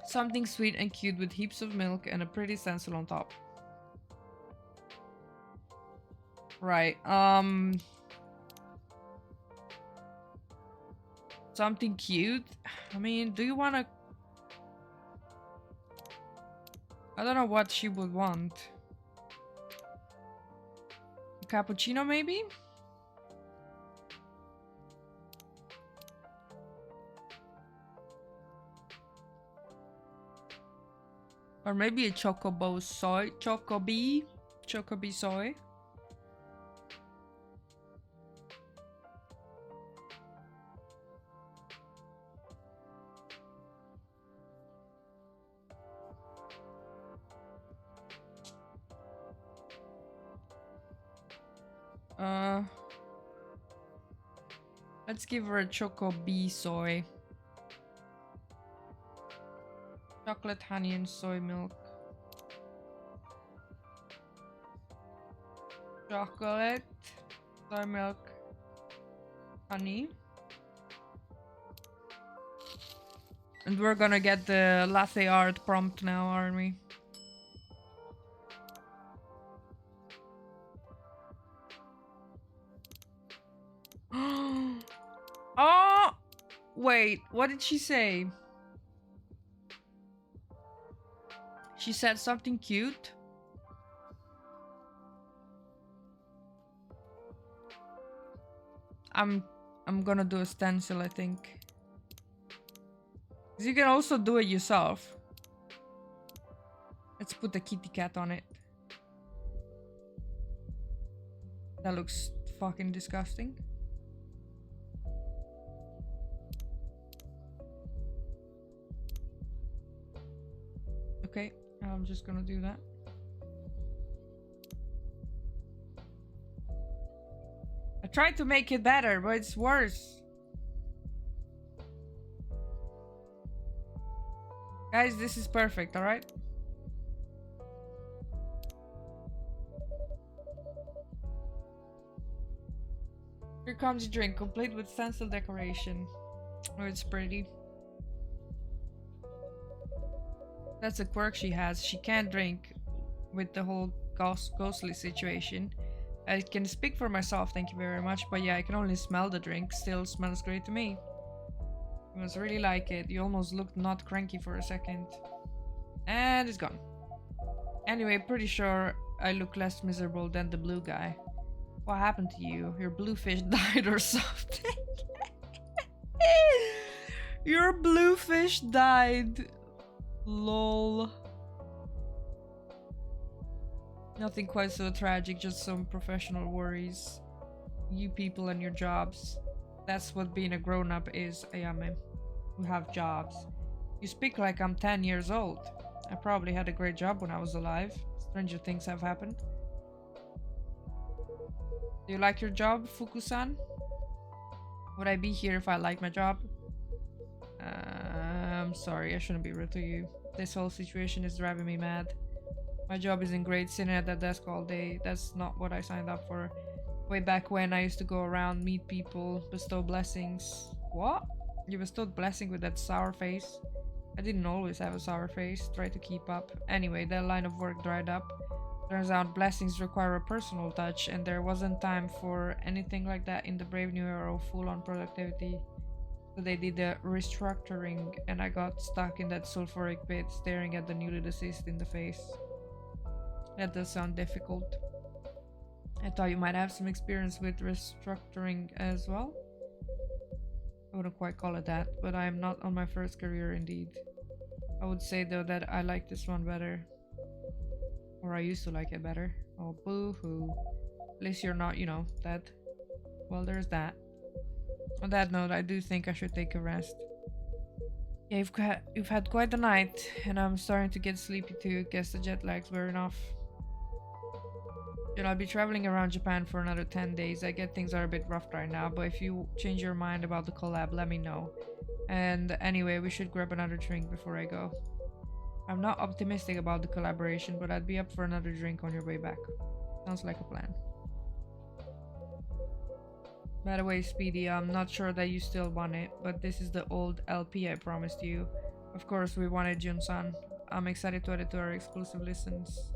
Something sweet and cute with heaps of milk and a pretty stencil on top. Right, something cute? I mean, do you want to... I don't know what she would want. A cappuccino, maybe? Or maybe a chocobo soy. Chocobi soy. Let's give her a choco bee soy. Chocolate, honey, and soy milk. Chocolate, soy milk, honey. And we're gonna get the latte art prompt now, aren't we? Oh! Wait, what did she say? She said something cute. I'm gonna do a stencil, I think. 'Cause you can also do it yourself. Let's put a kitty cat on it. That looks fucking disgusting. Okay, I'm just gonna do that. I tried to make it better, but it's worse. Guys, this is perfect, alright? Here comes your drink, complete with stencil decoration. Oh, it's pretty. That's a quirk she has. She can't drink with the whole ghostly situation. I can speak for myself, thank you very much, but yeah, I can only smell the drink. Still smells great to me. You must really like it. You almost looked not cranky for a second. And it's gone. Anyway, pretty sure I look less miserable than the blue guy. What happened to you? Your bluefish died or something? Your bluefish died. Lol. Nothing quite so tragic, just some professional worries. You people and your jobs. That's what being a grown-up is, Ayame. We have jobs. You speak like I'm 10 years old. I probably had a great job when I was alive. Stranger things have happened. Do you like your job, Fuku-san? Would I be here if I liked my job? I'm sorry, I shouldn't be rude to you. This whole situation is driving me mad. My job isn't great, sitting at that desk all day. That's not what I signed up for. Way back when, I used to go around, meet people, bestow blessings. What? You bestowed blessing with that sour face? I didn't always have a sour face. Try to keep up. Anyway, that line of work dried up. Turns out blessings require a personal touch, and there wasn't time for anything like that in the Brave New Era of full-on productivity. So they did a restructuring, and I got stuck in that sulfuric pit, staring at the newly deceased in the face. That does sound difficult. I thought you might have some experience with restructuring as well. I wouldn't quite call it that, but I am not on my first career indeed. I would say though that I like this one better. Or I used to like it better. Oh, boo-hoo. At least you're not, you know, dead. Well, there's that. On that note, I do think I should take a rest. Yeah, you've had quite a night, and I'm starting to get sleepy too. Guess the jet lag's wearing off. You know, I'll be traveling around Japan for another 10 days. I get things are a bit rough right now, but if you change your mind about the collab, let me know. And anyway, we should grab another drink before I go. I'm not optimistic about the collaboration, but I'd be up for another drink on your way back. Sounds like a plan. By the way, Speedy, I'm not sure that you still want it, but this is the old LP I promised you. Of course, we wanted Jun-san. I'm excited to add it to our exclusive listens.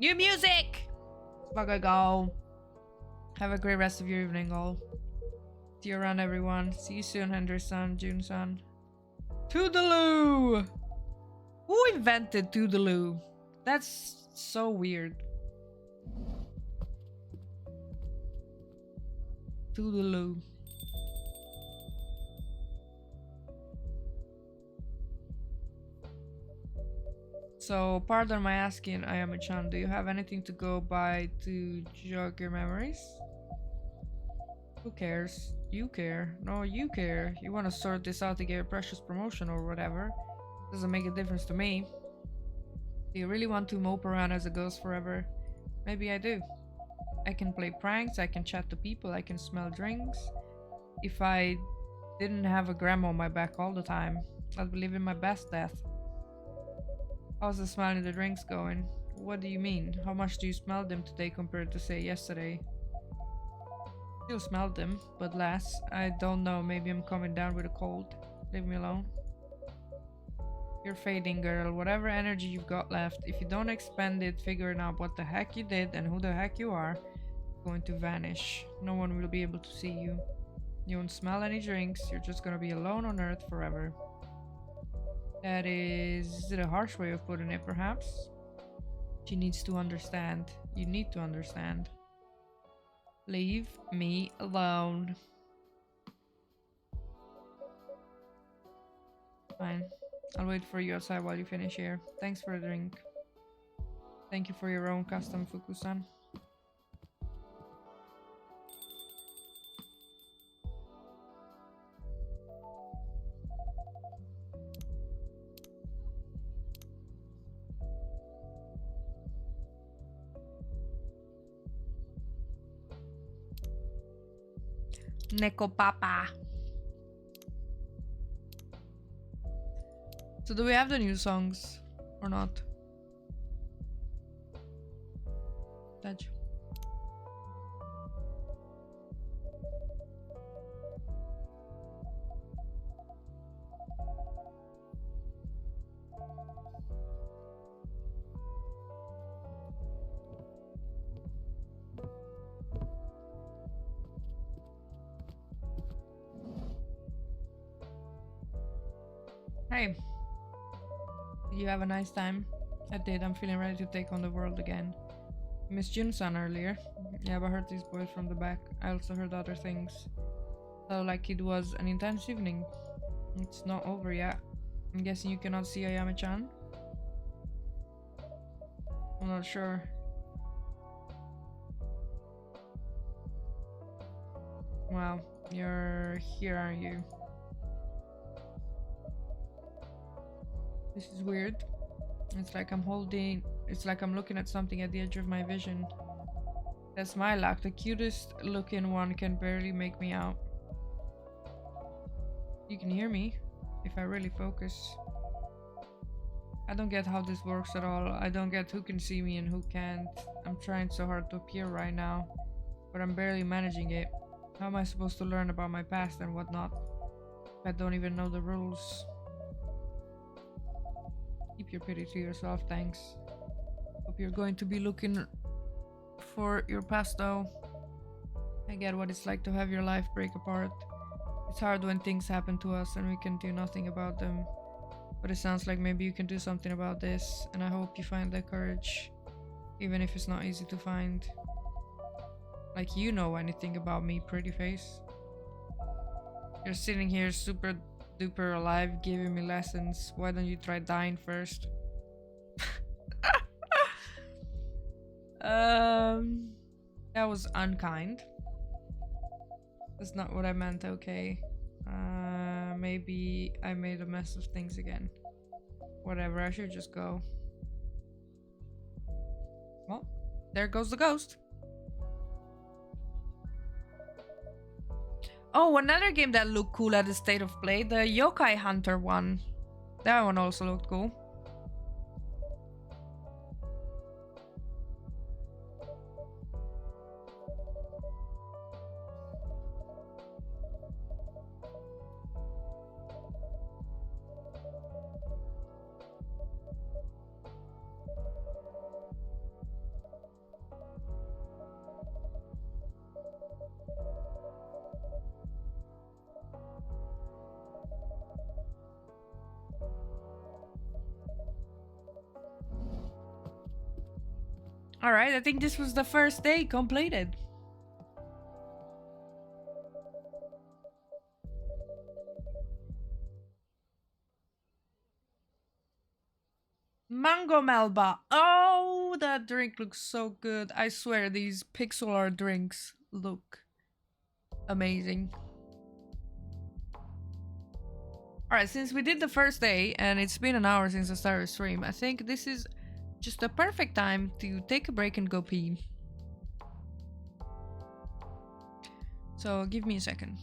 New music! Fuck I go. Have a great rest of your evening, all. See you around, everyone. See you soon, Henderson, Jun-san. Toodaloo! Who invented Toodaloo? That's so weird. Toodaloo. So, pardon my asking, Ayame-chan, do you have anything to go by to jog your memories? Who cares? You care. No, you care. You want to sort this out to get a precious promotion or whatever. Doesn't make a difference to me. Do you really want to mope around as a ghost forever? Maybe I do. I can play pranks, I can chat to people, I can smell drinks. If I didn't have a grandma on my back all the time, I'd be living my best death. How's the smell in the drinks going? What do you mean? How much do you smell them today compared to, say, yesterday? Still smelled them, but less. I don't know, maybe I'm coming down with a cold. Leave me alone. You're fading, girl. Whatever energy you've got left, if you don't expend it figuring out what the heck you did and who the heck you are, it's going to vanish. No one will be able to see you. You won't smell any drinks, you're just gonna be alone on Earth forever. That is a harsh way of putting it, perhaps? She needs to understand. You need to understand. Leave me alone. Fine. I'll wait for you outside while you finish here. Thanks for the drink. Thank you for your own custom, Fuku-san. Neko Papa. So do we have the new songs or not? Touch. Hey. Did you have a nice time? I did. I'm feeling ready to take on the world again. Miss Jun-san earlier. Yeah, but I heard these boys from the back. I also heard other things. So like it was an intense evening. It's not over yet. I'm guessing you cannot see Ayame-chan? I'm not sure. Wow, you're here, aren't you? This is weird. It's like I'm looking at something at the edge of my vision. That smile act, the cutest looking one can barely make me out. You can hear me if I really focus. I don't get how this works at all. I don't get who can see me and who can't. I'm trying so hard to appear right now, but I'm barely managing it. How am I supposed to learn about my past and whatnot if I don't even know the rules? Keep your pity to yourself, thanks. Hope you're going to be looking for your past though. I get what it's like to have your life break apart. It's hard when things happen to us and we can do nothing about them. But it sounds like maybe you can do something about this, and I hope you find that courage, even if it's not easy to find. Like you know anything about me, pretty face. You're sitting here super duper alive giving me lessons. Why don't you try dying first? That was unkind. That's not what I meant, okay. Maybe I made a mess of things again. Whatever, I should just go. Well, there goes the ghost. Oh, another game that looked cool at the State of Play, the Yokai Hunter one. That one also looked cool. Alright, I think this was the first day completed. Mango Melba. Oh, that drink looks so good. I swear these pixel art drinks look amazing. Alright, since we did the first day and it's been an hour since I started stream, I think this is just a perfect time to take a break and go pee. So give me a second.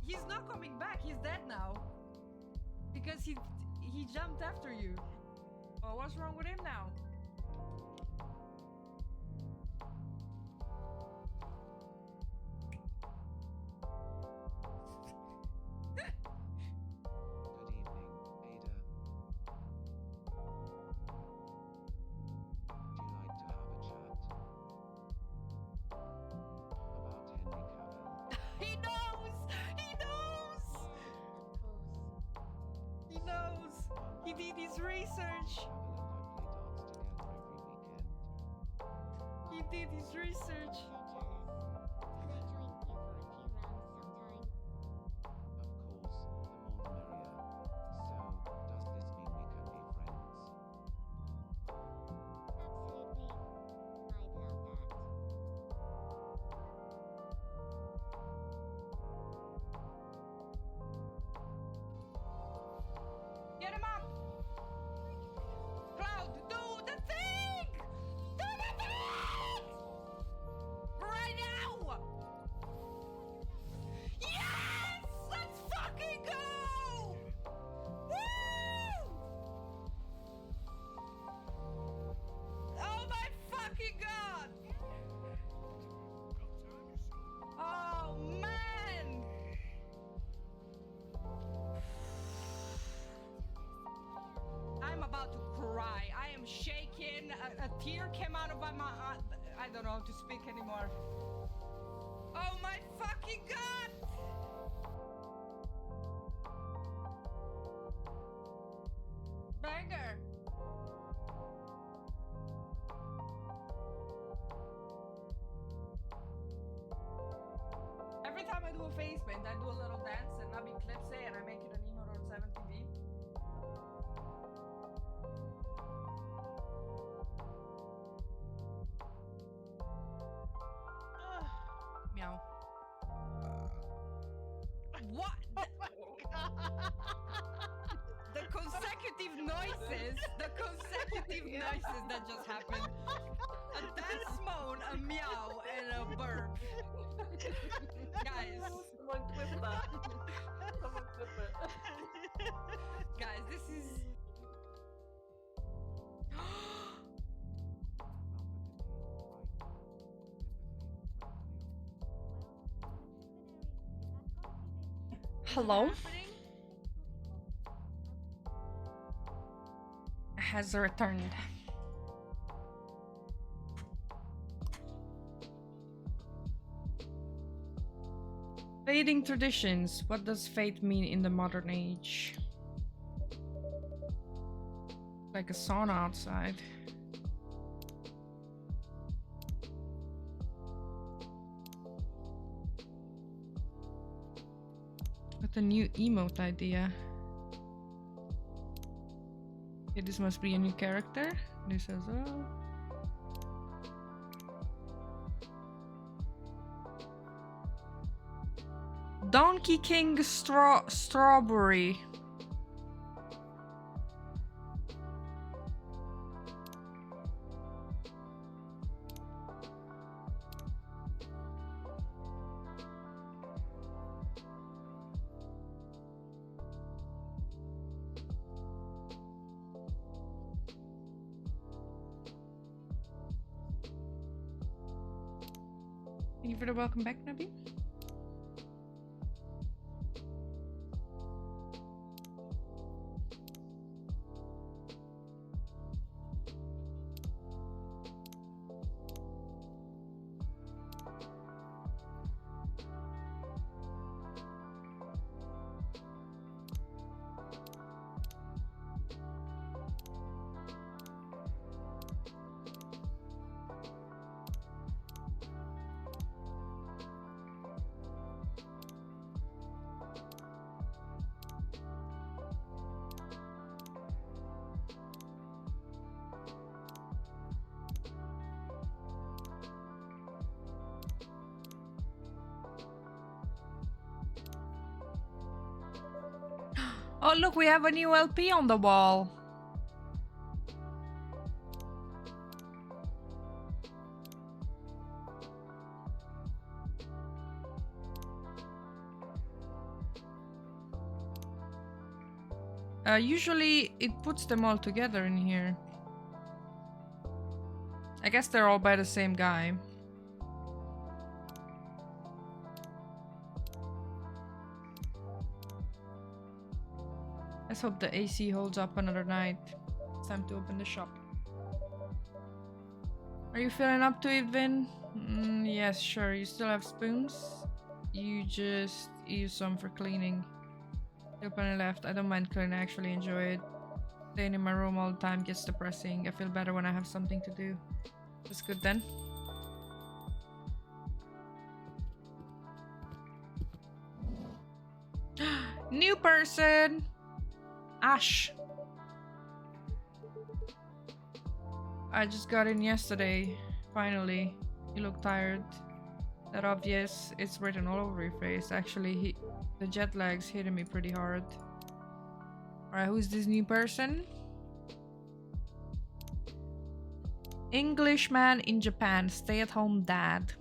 He's not coming back. He's dead now. Because he jumped after you. Oh, what's wrong with him now? He did his research. He did his research. Get him up! Cloud, do the thing! Do the thing! Right now! Yes! Let's fucking go! Woo! Oh my fucking god! Oh man! I'm about to cry. I am shaking. A tear came out of my mouth. I don't know how to speak anymore. Oh my fucking god! Banger! Every time I do a face paint, I do a little dance and Nabi clips it and I make it an emo on 7 TV. Meow. What? The consecutive noises, that just happened. A dance moan, a meow, and a burp. Guys. Someone clip that. Someone clip it. Guys, this is... Hello? has returned. Fading traditions. What does fate mean in the modern age? Like a sauna outside. What a new emote idea. Okay, this must be a new character. This as well. Donkey King Strawberry. Thank you for the welcome back, Nabi. Oh, look, we have a new LP on the wall. Usually it puts them all together in here. I guess they're all by the same guy. Let's hope the AC holds up another night. It's time to open the shop. Are you feeling up to it, Vin? Yes, sure. You still have spoons? You just use some for cleaning. Open and left. I don't mind cleaning, I actually enjoy it. Staying in my room all the time gets depressing. I feel better when I have something to do. That's good then. New person! Ash. I just got in yesterday. Finally. You look tired. That obvious. It's written all over your face. Actually, the jet lag's hitting me pretty hard. Alright, who's this new person? Englishman in Japan. Stay-at-home dad.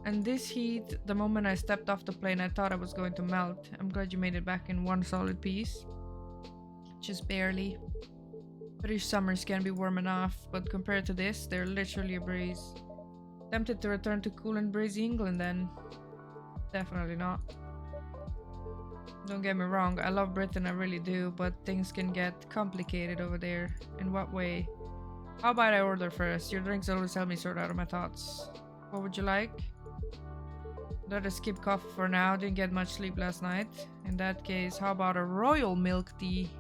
And this heat, the moment I stepped off the plane, I thought I was going to melt. I'm glad you made it back in one solid piece. Just barely. British summers can be warm enough, but compared to this, they're literally a breeze. Tempted to return to cool and breezy England then? Definitely not. Don't get me wrong, I love Britain, I really do, but things can get complicated over there. In what way? How about I order first? Your drinks always help me sort out my thoughts. What would you like? Let us skip coffee for now, didn't get much sleep last night. In that case, how about a royal milk tea?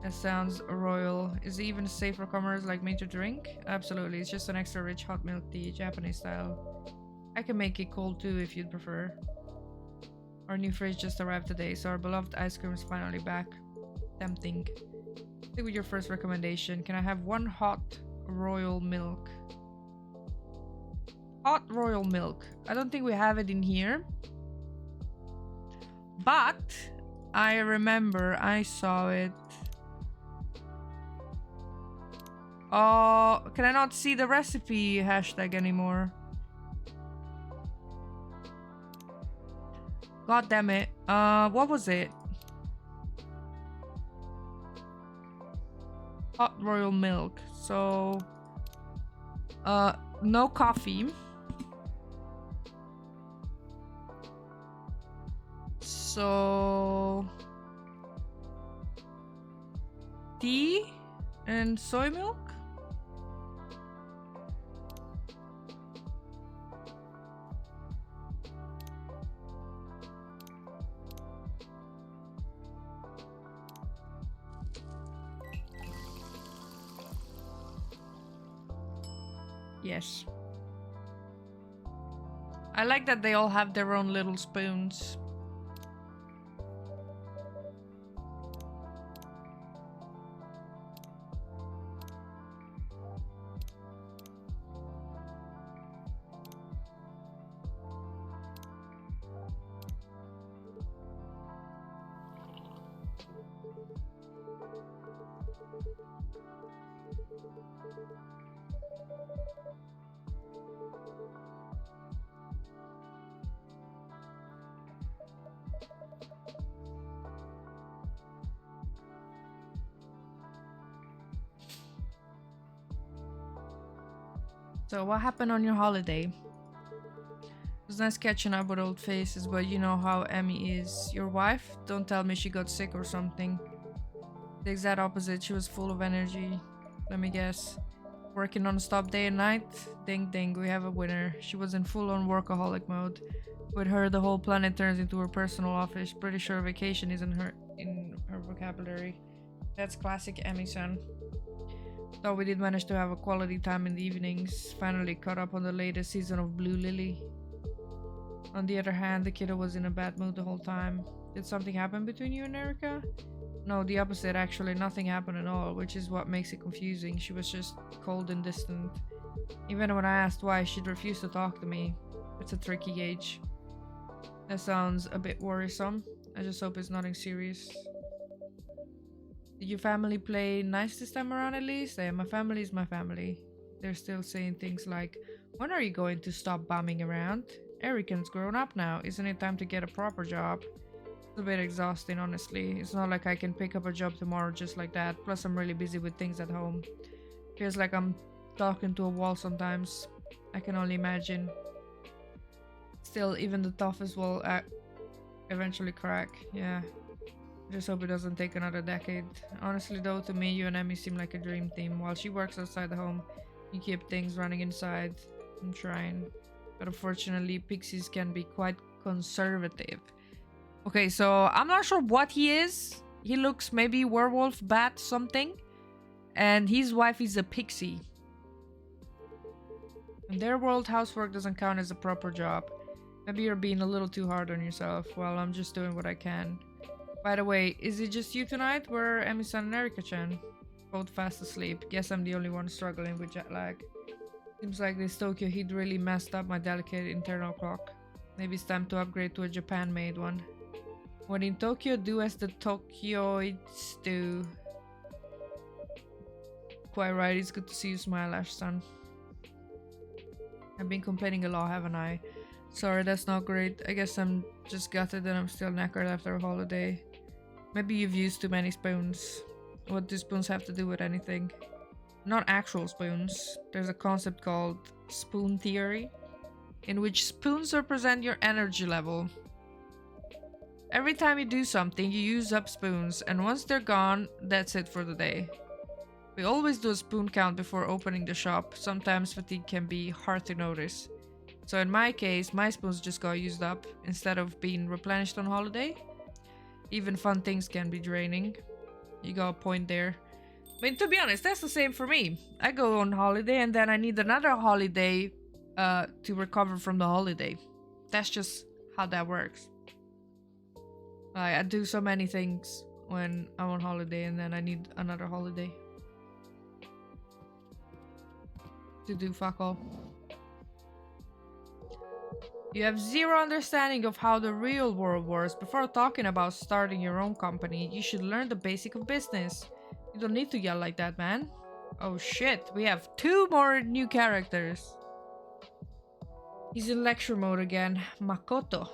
That sounds royal. Is it even safe for comers like me to drink? Absolutely, it's just an extra rich hot milk tea, Japanese style. I can make it cold too if you'd prefer. Our new fridge just arrived today, so our beloved ice cream is finally back. Tempting. Stick with your first recommendation. Can I have one hot royal milk? Hot royal milk. I don't think we have it in here. But I remember I saw it. Oh, can I not see the recipe hashtag anymore? God damn it. What was it? Hot royal milk. So, no coffee. So, tea and soy milk? Yes. I like that they all have their own little spoons. So what happened on your holiday? It was nice catching up with old faces, but you know how Emmy is. Your wife? Don't tell me she got sick or something. The exact opposite. She was full of energy. Let me guess. Working non-stop day and night? Ding ding, we have a winner. She was in full-on workaholic mode. With her, the whole planet turns into her personal office. Pretty sure vacation isn't in her vocabulary. That's classic Emmy-san. Though we did manage to have a quality time in the evenings. Finally caught up on the latest season of Blue Lily. On the other hand, the kiddo was in a bad mood the whole time. Did something happen between you and Erica? No, the opposite actually. Nothing happened at all, which is what makes it confusing. She was just cold and distant. Even when I asked why, she'd refuse to talk to me. It's a tricky gauge. That sounds a bit worrisome. I just hope it's nothing serious. Did your family play nice this time around at least? Yeah, my family is my family. They're still saying things like, when are you going to stop bumming around? Erican's grown up now. Isn't it time to get a proper job? It's a bit exhausting, honestly. It's not like I can pick up a job tomorrow just like that. Plus, I'm really busy with things at home. Feels like I'm talking to a wall sometimes. I can only imagine. Still, even the toughest will eventually crack. Yeah. I just hope it doesn't take another decade. Honestly though, to me, you and Emmy seem like a dream team. While she works outside the home, you keep things running inside. I'm trying. But unfortunately, pixies can be quite conservative. Okay, so I'm not sure what he is. He looks maybe werewolf, bat, something. And his wife is a pixie. In their world, housework doesn't count as a proper job. Maybe you're being a little too hard on yourself. Well, I'm just doing what I can. By the way, is it just you tonight? Where are Emi-san and Erika-chan? Both fast asleep. Guess I'm the only one struggling with jet lag. Seems like this Tokyo heat really messed up my delicate internal clock. Maybe it's time to upgrade to a Japan-made one. When in Tokyo, do as the Tokyoites do. Quite right, it's good to see you smile, Ash-san. I've been complaining a lot, haven't I? Sorry, that's not great. I guess I'm just gutted and I'm still knackered after a holiday. Maybe you've used too many spoons. What do spoons have to do with anything? Not actual spoons. There's a concept called spoon theory, in which spoons represent your energy level. Every time you do something, you use up spoons, and once they're gone, that's it for the day. We always do a spoon count before opening the shop. Sometimes fatigue can be hard to notice. So in my case, my spoons just got used up instead of being replenished on holiday. Even fun things can be draining. You got a point there. I mean, to be honest, that's the same for me. I go on holiday and then I need another holiday to recover from the holiday. That's just how that works. I do so many things when I'm on holiday and then I need another holiday to do fuck all. You have zero understanding of how the real world works. Before talking about starting your own company, you should learn the basic of business. You don't need to yell like that, man. Oh shit, we have 2 more new characters. He's in lecture mode again. Makoto.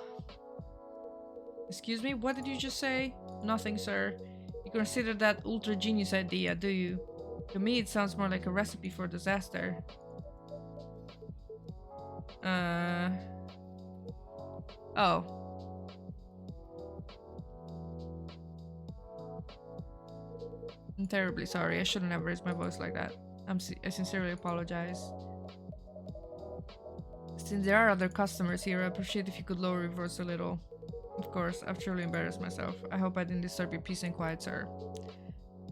Excuse me, what did you just say? Nothing, sir. You consider that ultra genius idea, do you? To me, it sounds more like a recipe for disaster. Oh. I'm terribly sorry. I shouldn't have raised my voice like that. I sincerely apologize. Since there are other customers here, I appreciate if you could lower your voice a little. Of course, I've truly embarrassed myself. I hope I didn't disturb your peace and quiet, sir.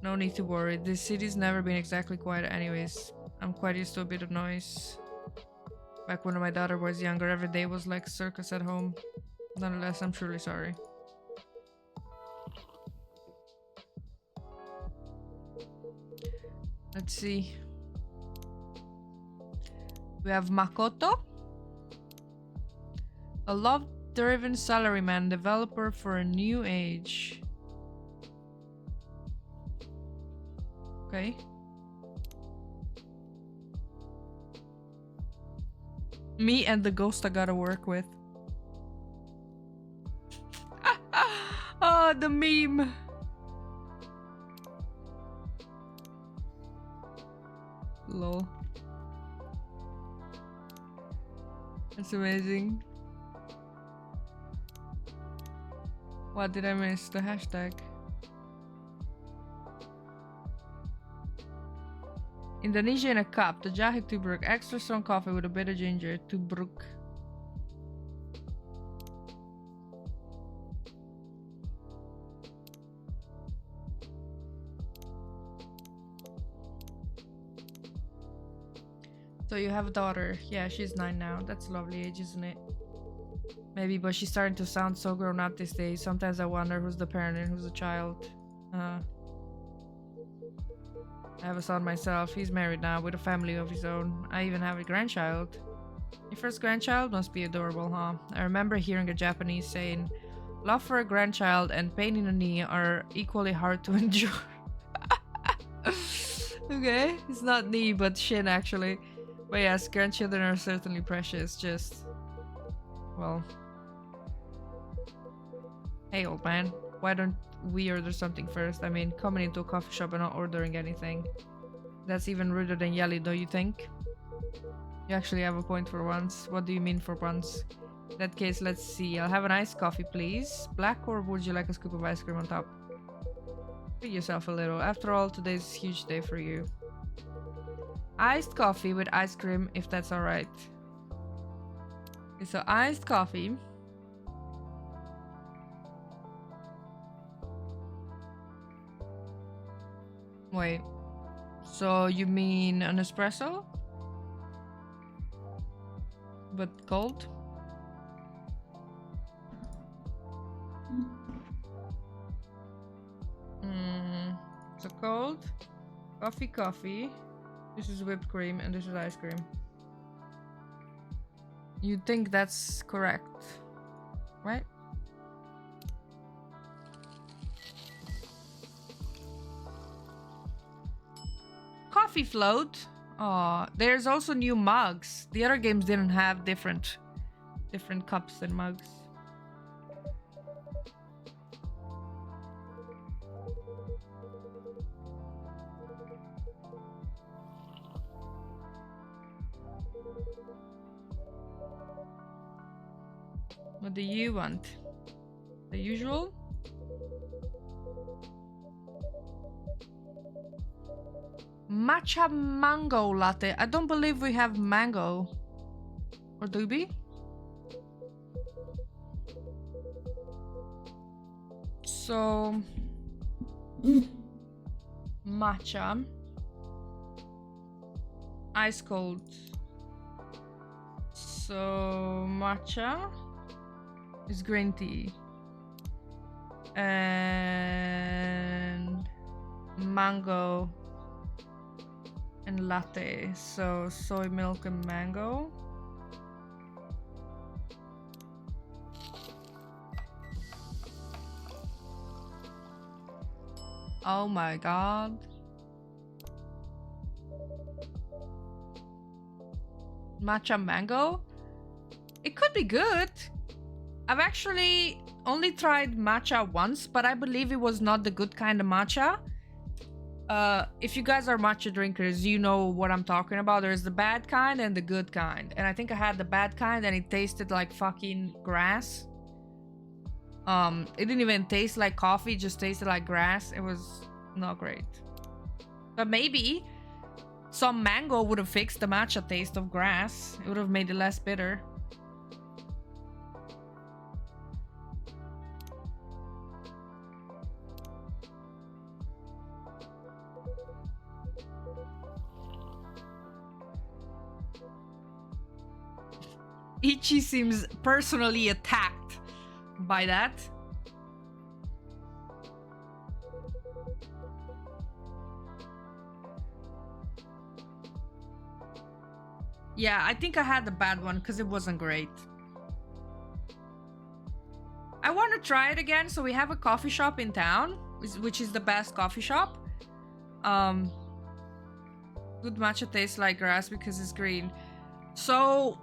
No need to worry. This city's never been exactly quiet anyways. I'm quite used to a bit of noise. Back when my daughter was younger, every day was like a circus at home. Nonetheless, I'm truly sorry. Let's see. We have Makoto. A love-driven salaryman developer for a new age. Okay. Me and the ghost I gotta work with. Oh, the meme. Lol. That's amazing. What did I miss? The hashtag. Indonesia in a cup. The Jahe Tubruk. Extra strong coffee with a bit of ginger. Tubruk. So you have a daughter. Yeah, she's 9 now. That's a lovely age, isn't it? Maybe, but she's starting to sound so grown up these days. Sometimes I wonder who's the parent and who's the child. I have a son myself. He's married now with a family of his own. I even have a grandchild. Your first grandchild must be adorable, huh? I remember hearing a Japanese saying, love for a grandchild and pain in the knee are equally hard to endure. Okay, it's not knee, but shin actually. But yes, grandchildren are certainly precious, just... well... Hey old man, why don't we order something first? I mean, coming into a coffee shop and not ordering anything. That's even ruder than Yelly, don't you think? You actually have a point for once. What do you mean for once? In that case, let's see. I'll have an iced coffee, please. Black, or would you like a scoop of ice cream on top? Treat yourself a little. After all, today's a huge day for you. Iced coffee with ice cream, if that's alright. Okay, so iced coffee. Wait. So you mean an espresso? But cold? So cold. Coffee. This is whipped cream and this is ice cream. You think that's correct, right? Coffee float. Oh, there's also new mugs. The other games didn't have different cups and mugs. What do you want? The usual? Matcha mango latte. I don't believe we have mango. Or do we? So... matcha. Ice cold. So... matcha is green tea. And... mango... and latte. So soy milk and mango. Oh my god. Matcha mango? It could be good. I've actually only tried matcha once, but I believe it was not the good kind of matcha. If you guys are matcha drinkers, you know what I'm talking about. There's the bad kind and the good kind. And I think I had the bad kind and it tasted like fucking grass. It didn't even taste like coffee, it just tasted like grass. It was not great. But maybe some mango would have fixed the matcha taste of grass. It would have made it less bitter. Ichi seems personally attacked by that. Yeah, I think I had the bad one because it wasn't great. I want to try it again. So we have a coffee shop in town, which is the best coffee shop. Good matcha tastes like grass because it's green. So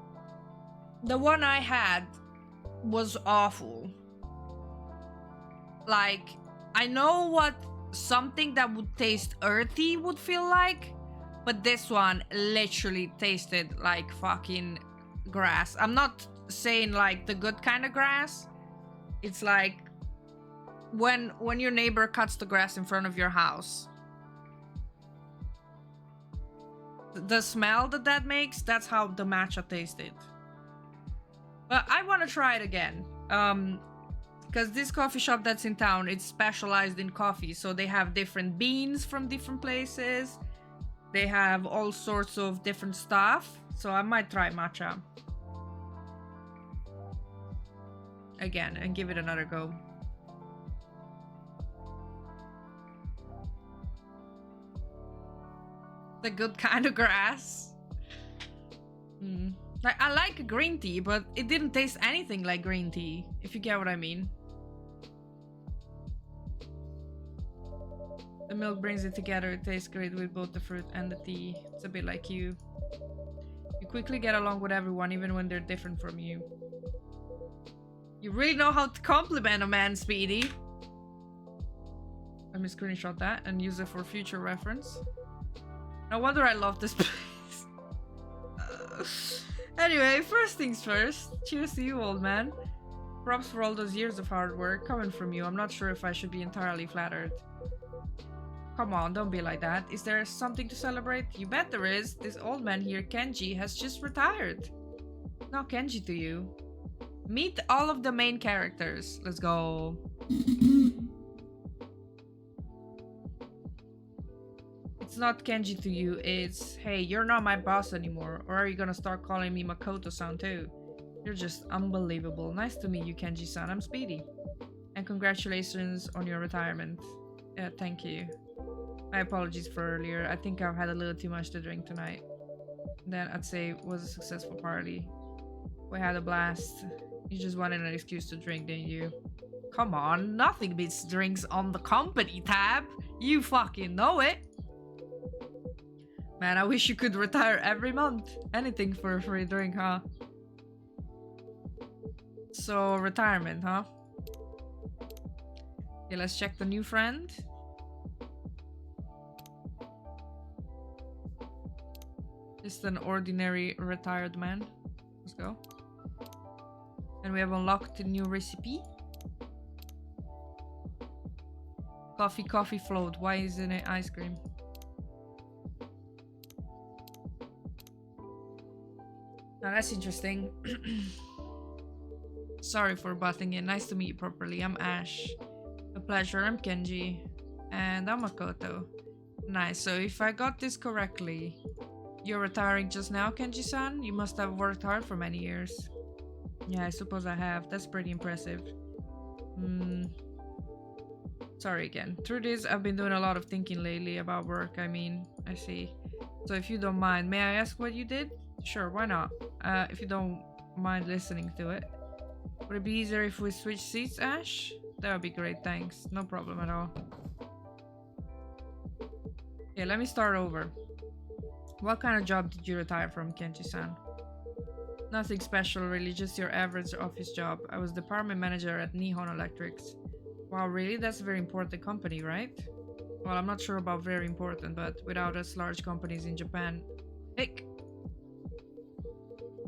the one I had was awful. Like, I know what something that would taste earthy would feel like, but this one literally tasted like fucking grass. I'm not saying like the good kind of grass. It's like when your neighbor cuts the grass in front of your house. The smell that makes, that's how the matcha tasted. But I want to try it again. Because this coffee shop that's in town, it's specialized in coffee. So they have different beans from different places. They have all sorts of different stuff. So I might try matcha again and give it another go. The good kind of grass. Like, I like green tea, but it didn't taste anything like green tea, if you get what I mean. The milk brings it together. It tastes great with both the fruit and the tea. It's a bit like you. You quickly get along with everyone, even when they're different from you. You really know how to compliment a man, Speedy. Let me screenshot that and use it for future reference. No wonder I love this place. Anyway, first things first. Cheers to you, old man. Props for all those years of hard work coming from you. I'm not sure if I should be entirely flattered. Come on, don't be like that. Is there something to celebrate? You bet there is. This old man here, Kenji, has just retired. No Kenji to you. Meet all of the main characters. Let's go. It's not Kenji to you, it's, hey, you're not my boss anymore. Or are you gonna start calling me Makoto-san too? You're just unbelievable. Nice to meet you, Kenji-san. I'm Speedy. And congratulations on your retirement. Thank you. My apologies for earlier. I think I've had a little too much to drink tonight. Then I'd say it was a successful party. We had a blast. You just wanted an excuse to drink, didn't you? Come on, nothing beats drinks on the company tab. You fucking know it. Man, I wish you could retire every month. Anything for a free drink, huh? So, retirement, huh? Okay, let's check the new friend. Just an ordinary retired man. Let's go. And we have unlocked a new recipe. Coffee float. Why isn't it ice cream? Now that's interesting. Sorry for butting in. Nice to meet you properly. I'm Ash. A pleasure. I'm Kenji. And I'm Makoto. Nice. So if I got this correctly, you're retiring just now, Kenji-san? You must have worked hard for many years. Yeah, I suppose I have. That's pretty impressive. Sorry again. Truth is, I've been doing a lot of thinking lately about work. I mean, I see. So if you don't mind, may I ask what you did? Sure, why not? If you don't mind listening to it. Would it be easier if we switch seats, Ash? That would be great, thanks. No problem at all. Okay, let me start over. What kind of job did you retire from, Kenji-san? Nothing special really, just your average office job. I was department manager at Nihon Electrics. Wow, really? That's a very important company, right? Well, I'm not sure about very important, but without us, large companies in Japan...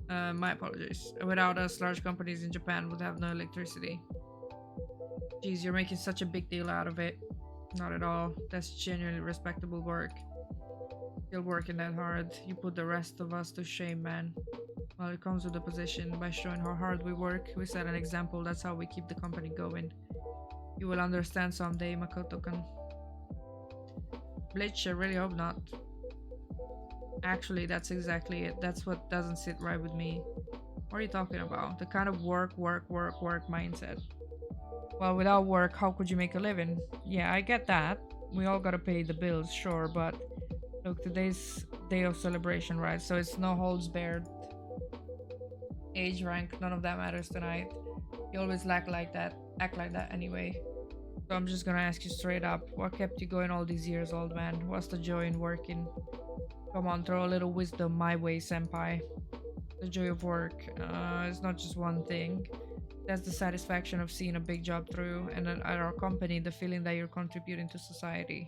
my apologies. Without us, large companies in Japan would have no electricity. Geez, you're making such a big deal out of it. Not at all. That's genuinely respectable work. Still working that hard. You put the rest of us to shame, man. Well, it comes with the position. By showing how hard we work, we set an example. That's how we keep the company going. You will understand someday, Makoto-kun. Bleach, I really hope not. Actually, that's exactly it. That's what doesn't sit right with me. What are you talking about? The kind of work mindset. Well, without work, how could you make a living? Yeah, I get that. We all gotta pay the bills, sure, but look, today's day of celebration, right? So it's no holds barred. Age, rank, none of that matters tonight. You always act like that anyway. So I'm just gonna ask you straight up, what kept you going all these years, old man? What's the joy in working? Come on, throw a little wisdom my way, senpai. The joy of work, it's not just one thing. That's the satisfaction of seeing a big job through, and at our company, the feeling that you're contributing to society.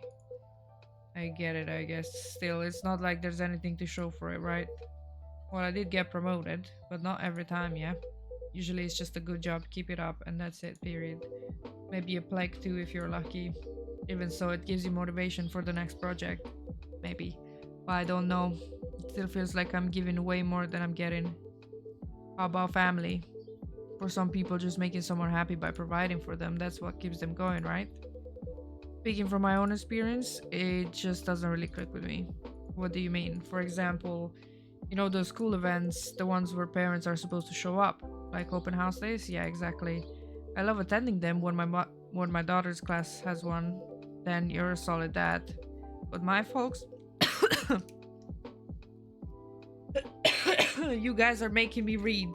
I get it, I guess. Still, it's not like there's anything to show for it, right? Well, I did get promoted, but not every time, yeah? Usually it's just a good job, keep it up, and that's it, period. Maybe a plaque too if you're lucky. Even so, it gives you motivation for the next project. Maybe. But I don't know. It still feels like I'm giving way more than I'm getting. How about family? For some people, just making someone happy by providing for them, that's what keeps them going, right? Speaking from my own experience, it just doesn't really click with me. What do you mean? For example, you know those school events, the ones where parents are supposed to show up, like open house days? Yeah, exactly. I love attending them when my daughter's class has one. Then you're a solid dad. But my folks, you guys are making me read.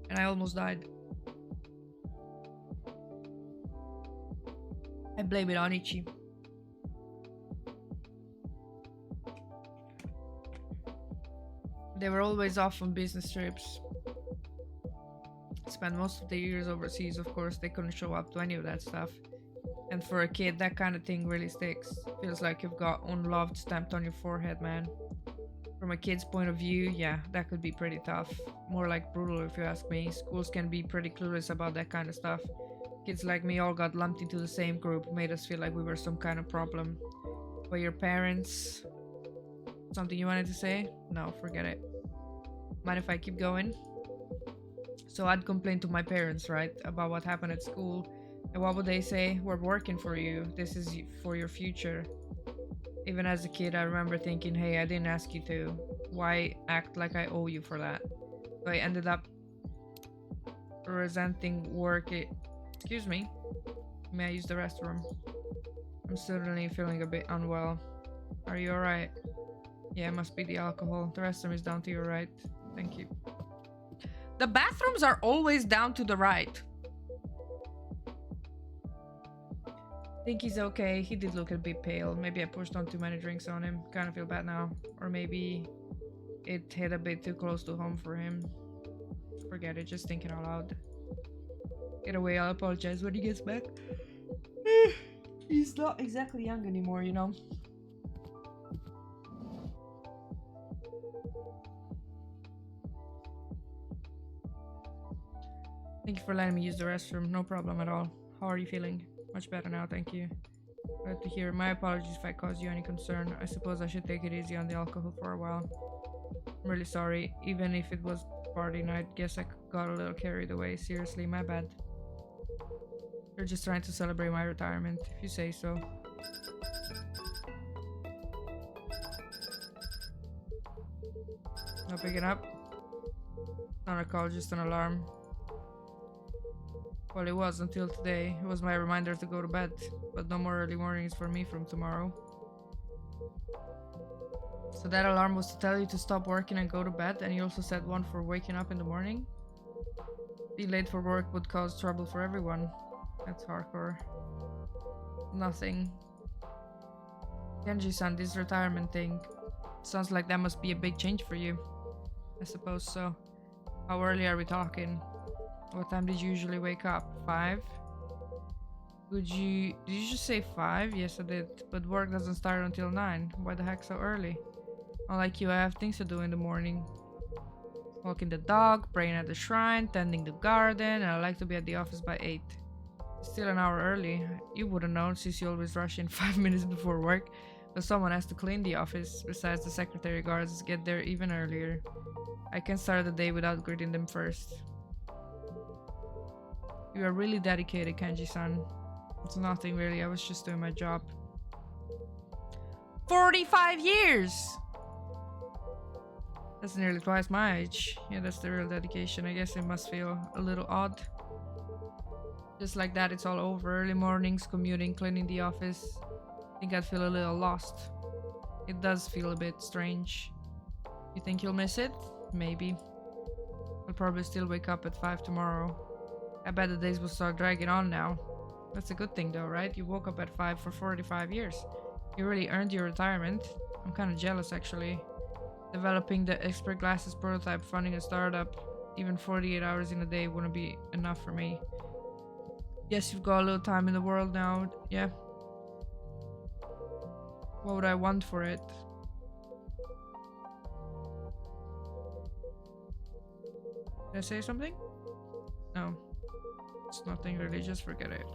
And I almost died. I blame it on Ichi. They were always off on business trips. Spent most of their years overseas, of course. They couldn't show up to any of that stuff. And for a kid, that kind of thing really sticks. Feels like you've got unloved stamped on your forehead, man. From a kid's point of view, yeah, that could be pretty tough. More like brutal if you ask me. Schools can be pretty clueless about that kind of stuff. Kids like me all got lumped into the same group, made us feel like we were some kind of problem. But your parents... Something you wanted to say? No, forget it. Mind if I keep going? So I'd complain to my parents, right, about what happened at school. And what would they say? We're working for you. This is for your future. Even as a kid, I remember thinking, hey, I didn't ask you to. Why act like I owe you for that? So I ended up resenting work. Excuse me. May I use the restroom? I'm suddenly feeling a bit unwell. Are you alright? Yeah, it must be the alcohol. The restroom is down to your right. Thank you. The bathrooms are always down to the right. Think he's okay. He did look a bit pale. Maybe I pushed on too many drinks on him. Kind of feel bad now. Or maybe it hit a bit too close to home for him. Forget it. Just thinking out loud. Get away. I'll apologize when he gets back. He's not exactly young anymore, you know. Thank you for letting me use the restroom. No problem at all. How are you feeling? Much better now, thank you. Glad to hear. My apologies if I caused you any concern. I suppose I should take it easy on the alcohol for a while. I'm really sorry. Even if it was party night, guess I got a little carried away. Seriously, my bad. You're just trying to celebrate my retirement, if you say so. Not picking up? Not a call, just an alarm. Well, it was until today. It was my reminder to go to bed. But no more early mornings for me from tomorrow. So that alarm was to tell you to stop working and go to bed, and you also set one for waking up in the morning? Being late for work would cause trouble for everyone. That's hardcore. Nothing. Genji-san, this retirement thing. Sounds like that must be a big change for you. I suppose so. How early are we talking? What time did you usually wake up? 5? Did you just say 5? Yes, I did. But work doesn't start until 9. Why the heck so early? Unlike you, I have things to do in the morning. Walking the dog, praying at the shrine, tending the garden, and I like to be at the office by 8. Still an hour early. You wouldn't know since you always rush in 5 minutes before work. But someone has to clean the office, besides the secretary guards get there even earlier. I can start the day without greeting them first. You are really dedicated, Kenji-san. It's nothing really, I was just doing my job. 45 years! That's nearly twice my age. Yeah, that's the real dedication. I guess it must feel a little odd. Just like that, it's all over. Early mornings, commuting, cleaning the office. I think I'd feel a little lost. It does feel a bit strange. You think you'll miss it? Maybe. I'll probably still wake up at 5 tomorrow. I bet the days will start dragging on now. That's a good thing though, right? You woke up at 5 for 45 years. You really earned your retirement. I'm kind of jealous actually. Developing the expert glasses prototype, funding a startup, even 48 hours in a day wouldn't be enough for me. Yes, you've got a little time in the world now, yeah. What would I want for it? Did I say something? No. It's nothing really, just forget it.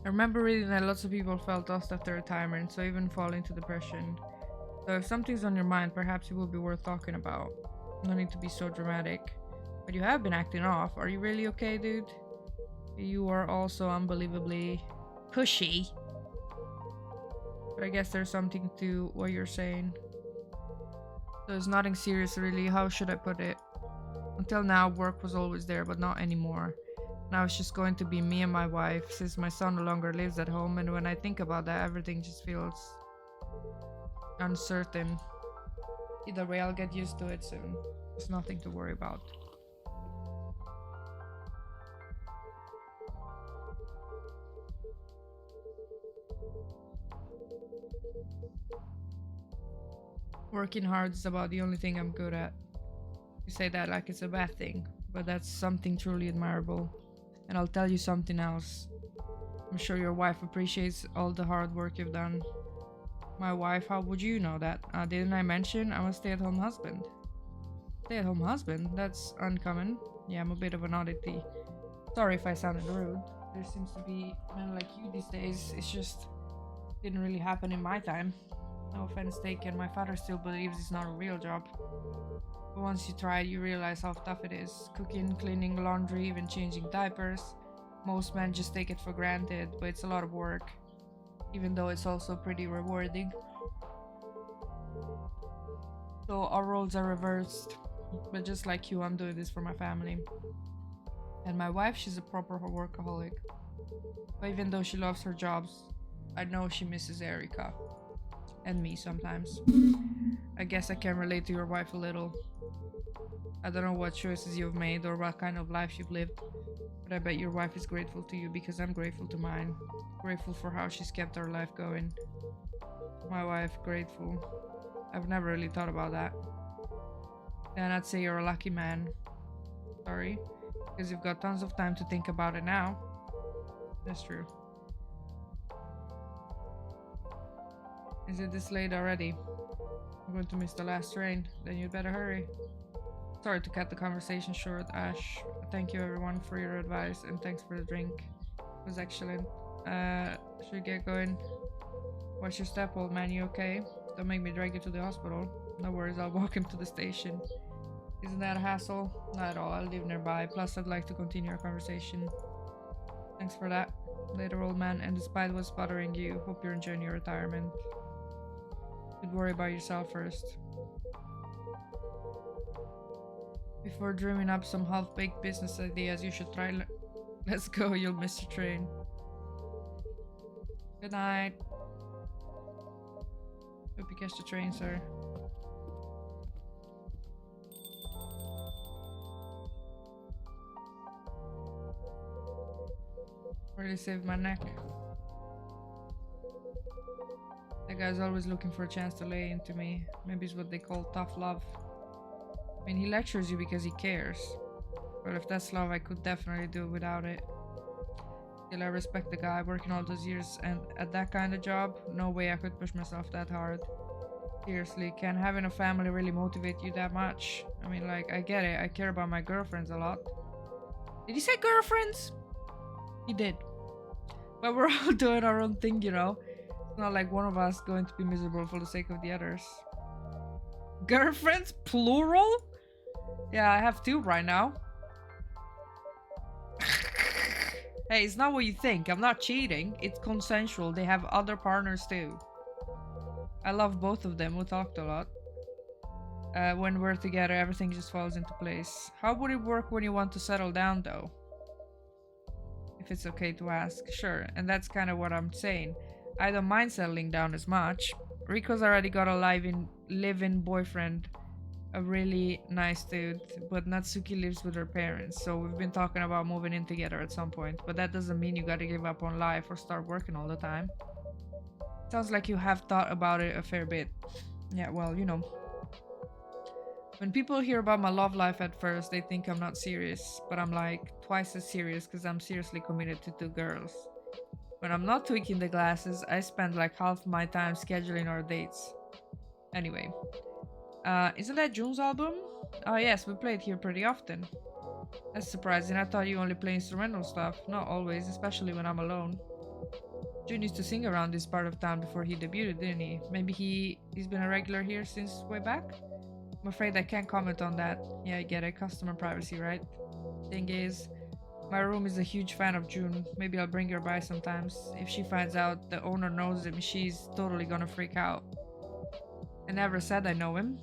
I remember reading that lots of people felt lost after retirement, so even fall into depression. So if something's on your mind, perhaps it would be worth talking about. No need to be so dramatic. But you have been acting off. Are you really okay, dude? You are also unbelievably pushy. But I guess there's something to what you're saying. There's nothing serious really, how should I put it? Until now, work was always there, but not anymore. Now it's just going to be me and my wife, since my son no longer lives at home, and when I think about that, everything just feels uncertain. Either way, I'll get used to it soon. There's nothing to worry about. Working hard is about the only thing I'm good at. You say that like it's a bad thing, but that's something truly admirable. And I'll tell you something else. I'm sure your wife appreciates all the hard work you've done. My wife, how would you know that? Didn't I mention I'm a stay-at-home husband? Stay-at-home husband? That's uncommon. Yeah, I'm a bit of an oddity. Sorry if I sounded rude. There seems to be men like you these days. It's just didn't really happen in my time. No offense taken, my father still believes it's not a real job. But once you try it, you realize how tough it is. Cooking, cleaning, laundry, even changing diapers. Most men just take it for granted, but it's a lot of work. Even though it's also pretty rewarding. So our roles are reversed. But just like you, I'm doing this for my family. And my wife, she's a proper workaholic. But even though she loves her jobs, I know she misses Erica. And me sometimes. I guess I can relate to your wife a little. I don't know what choices you've made or what kind of life you've lived, but I bet your wife is grateful to you because I'm grateful to mine. Grateful for how she's kept our life going. My wife, grateful. I've never really thought about that. Then I'd say you're a lucky man. Sorry, because you've got tons of time to think about it now. That's true. Is it this late already? I'm going to miss the last train. Then you'd better hurry. Sorry to cut the conversation short, Ash. Thank you everyone for your advice and thanks for the drink. It was excellent. Should we get going? Watch your step, old man. You okay? Don't make me drag you to the hospital. No worries, I'll walk him to the station. Isn't that a hassle? Not at all, I live nearby. Plus, I'd like to continue our conversation. Thanks for that. Later, old man, and despite what's bothering you, hope you're enjoying your retirement. You'd worry about yourself first. Before dreaming up some half-baked business ideas, you should try. Let's go, you'll miss your train. Good night. Hope you catch the train, sir. Really saved my neck. That guy's always looking for a chance to lay into me. Maybe it's what they call tough love. I mean, he lectures you because he cares. But if that's love, I could definitely do it without it. Still, I respect the guy working all those years and at that kind of job. No way I could push myself that hard. Seriously, can having a family really motivate you that much? I mean, like, I get it. I care about my girlfriends a lot. Did he say girlfriends? He did. But we're all doing our own thing, you know? It's not like one of us going to be miserable for the sake of the others. Girlfriends? Plural? Yeah, I have two right now. Hey, it's not what you think. I'm not cheating. It's consensual. They have other partners too. I love both of them. We talked a lot. When we're together, everything just falls into place. How would it work when you want to settle down, though? If it's okay to ask. Sure, and that's kind of what I'm saying. I don't mind settling down as much. Rico's already got a live-in boyfriend. A really nice dude, but Natsuki lives with her parents, so we've been talking about moving in together at some point, but that doesn't mean you gotta give up on life or start working all the time. Sounds like you have thought about it a fair bit. Yeah, well, you know. When people hear about my love life at first, they think I'm not serious, but I'm like twice as serious because I'm seriously committed to two girls. When I'm not tweaking the glasses, I spend like half my time scheduling our dates. Anyway, isn't that June's album? Oh yes, we play it here pretty often. That's surprising. I thought you only play instrumental stuff. Not always, especially when I'm alone. June used to sing around this part of town before he debuted, didn't he? Maybe he's been a regular here since way back? I'm afraid I can't comment on that. Yeah, I get it. Customer privacy, right? Thing is, my room is a huge fan of June. Maybe I'll bring her by sometimes. If she finds out the owner knows him, she's totally gonna freak out. I never said I know him.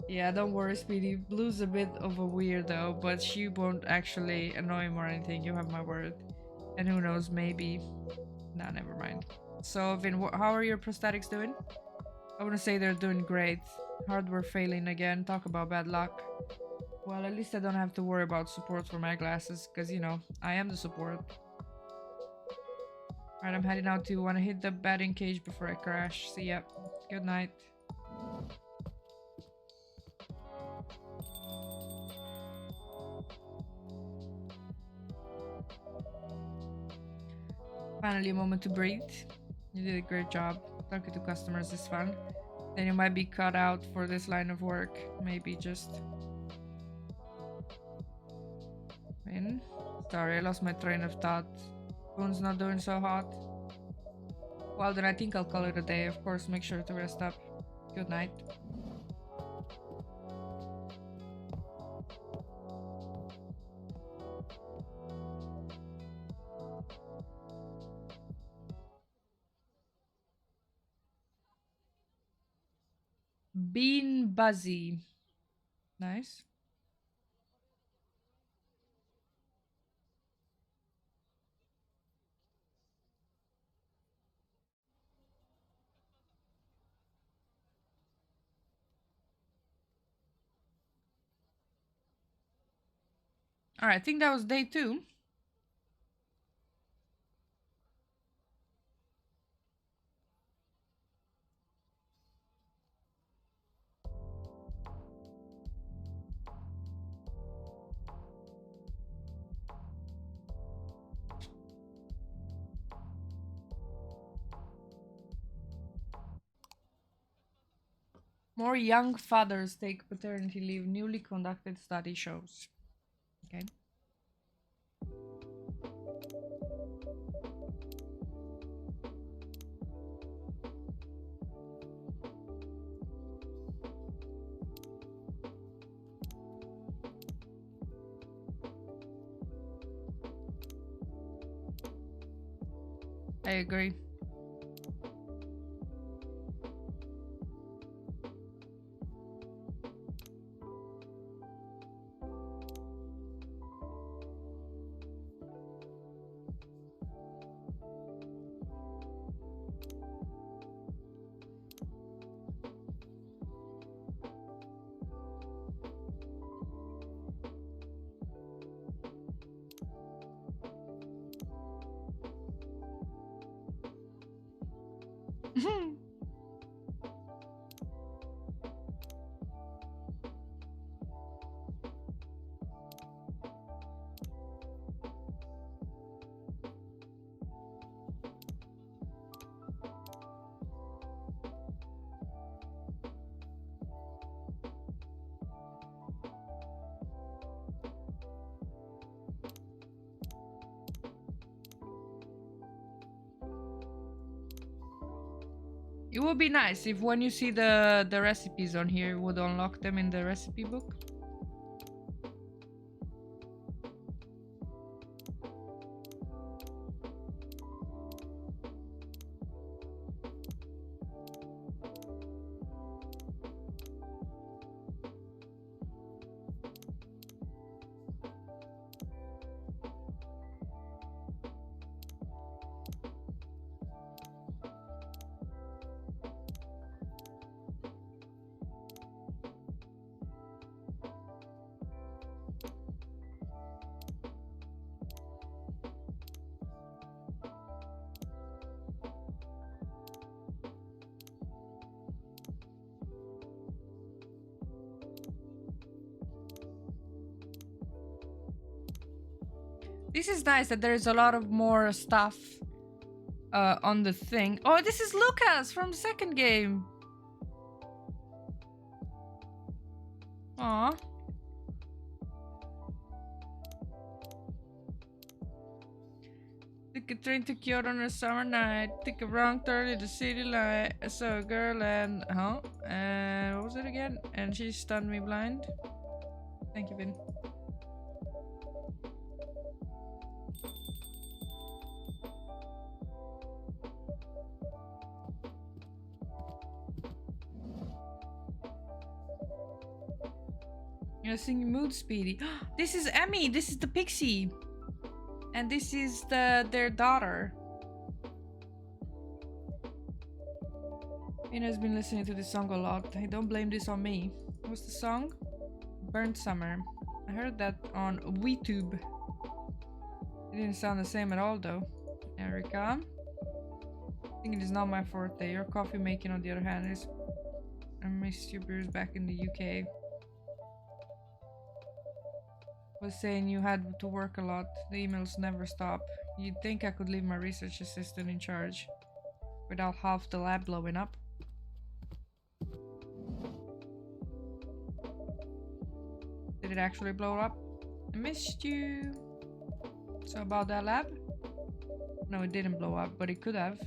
Yeah, don't worry, Speedy. Blue's a bit of a weirdo, but she won't actually annoy him or anything. You have my word. And who knows, maybe. Nah, never mind. So, Vin, how are your prosthetics doing? I wouldn't say they're doing great. Hardware failing again. Talk about bad luck. Well, at least I don't have to worry about support for my glasses, because, you know, I am the support. Alright, I'm heading out to want to hit the batting cage before I crash. See ya. Good night. Finally, a moment to breathe. You did a great job. Talking to customers is fun. Then you might be cut out for this line of work. Maybe just. In. Sorry, I lost my train of thought. Phone's not doing so hot. Well, then I think I'll call it a day. Of course, make sure to rest up. Good night. Bean Buzzy. Nice. Alright, I think that was day 2. More young fathers take paternity leave, newly conducted study shows. Okay. I agree. It would be nice if when you see the recipes on here, you would unlock them in the recipe book. This is nice that there's a lot of more stuff on the thing. Oh, this is Lucas from the second game. Aw. Took a train to Kyoto on a summer night. Took a wrong turn in the city light. I saw a girl and... Huh? And what was it again? And she stunned me blind. Thank you, Vin. You're singing Mood Speedy. This is Emmy. This is the pixie. And this is their daughter. Ina's been listening to this song a lot. Hey, don't blame this on me. What's the song? Burnt Summer. I heard that on WeTube. It didn't sound the same at all though. Erica. Singing is not my forte. Your coffee making on the other hand is... I missed your beers back in the UK. Was saying you had to work a lot. The emails never stop. You'd think I could leave my research assistant in charge without half the lab blowing up. Did it actually blow up? I missed you. So about that lab? No, it didn't blow up, but it could have.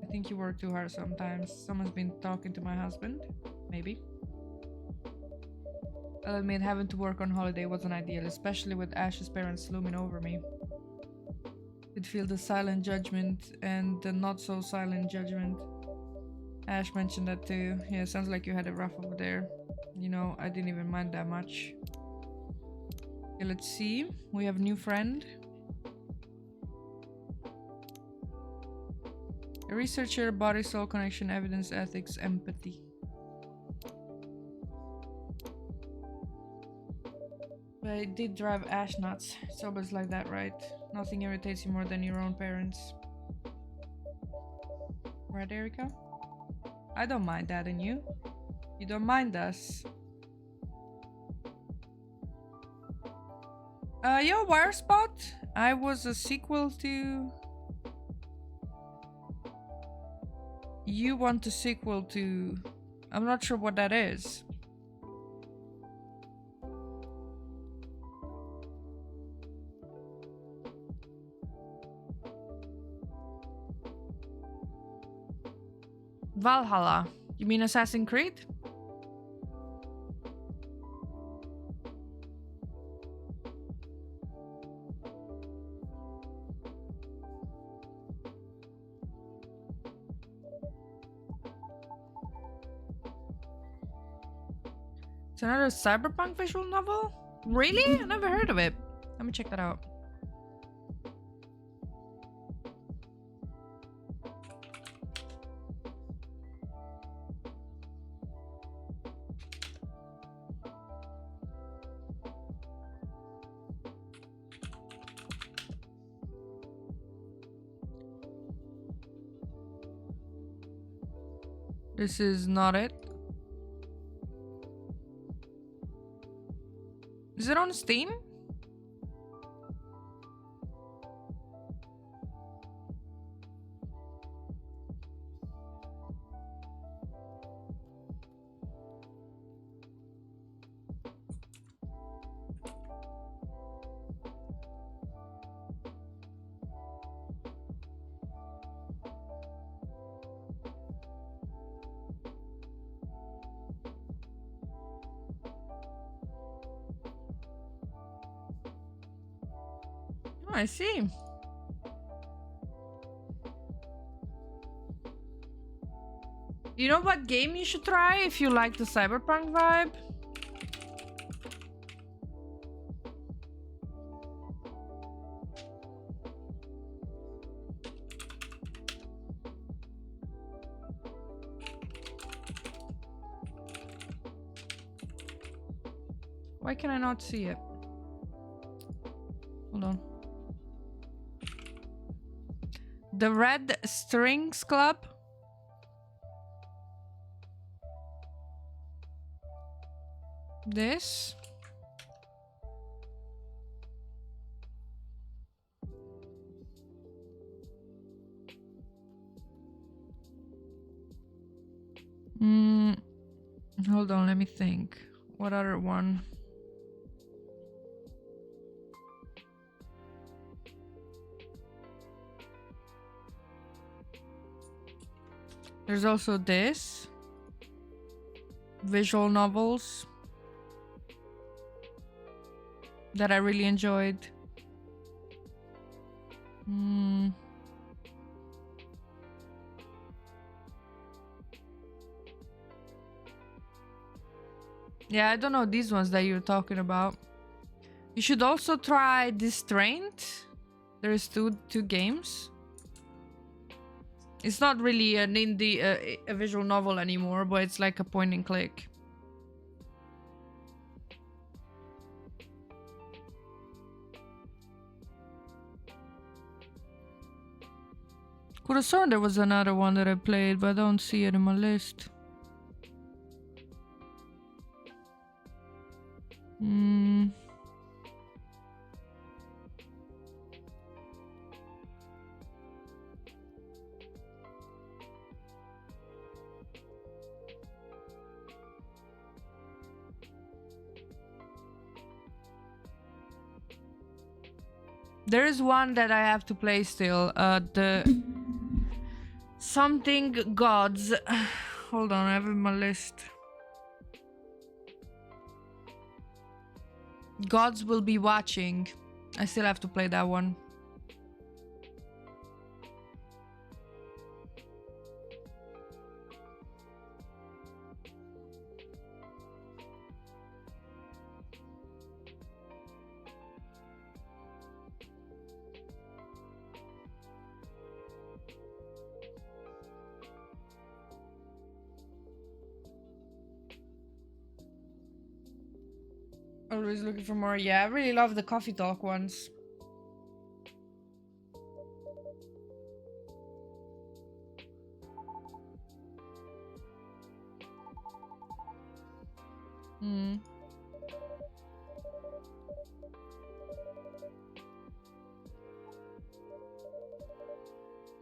I think you work too hard sometimes. Someone's been talking to my husband. Maybe. I'll admit, having to work on holiday wasn't ideal, especially with Ash's parents looming over me. Could feel the silent judgment and the not so silent judgment. Ash mentioned that too. Yeah, sounds like you had it rough over there. You know, I didn't even mind that much. Okay, let's see. We have a new friend. A researcher, body-soul connection, evidence, ethics, empathy. But it did drive Ash nuts. It's always like that, right? Nothing irritates you more than your own parents. Right, Erica? I don't mind that in you. You don't mind us. Yo, Wirespot. I was a sequel to... You want a sequel to... I'm not sure what that is. Valhalla. You mean Assassin's Creed? It's another cyberpunk visual novel? Really? I never heard of it. Let me check that out. This is not it. Is it on Steam? I see. You know what game you should try if you like the cyberpunk vibe? Why can I not see it? Hold on. The Red Strings Club? This? Hold on, let me think. What other one? There's also this. Visual novels. That I really enjoyed. Yeah, I don't know these ones that you're talking about. You should also try Distrained. There's two games. It's not really an indie a visual novel anymore, but it's like a point and click. Could have sworn there was another one that I played, but I don't see it in my list. There is one that I have to play still. The something gods. Hold on, I have it in my list. Gods will be watching. I still have to play that one. Always looking for more. Yeah, I really love the coffee talk ones.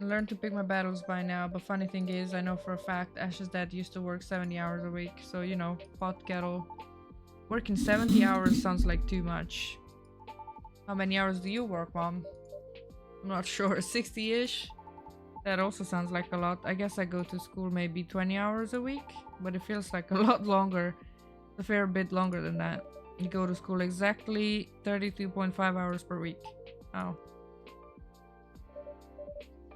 I learned to pick my battles by now, but funny thing is, I know for a fact Ash's dad used to work 70 hours a week, so you know, pot kettle. Working 70 hours sounds like too much. How many hours do you work, Mom? I'm not sure, 60-ish? That also sounds like a lot. I guess I go to school maybe 20 hours a week, but it feels like a lot longer. A fair bit longer than that. You go to school exactly 32.5 hours per week. Oh.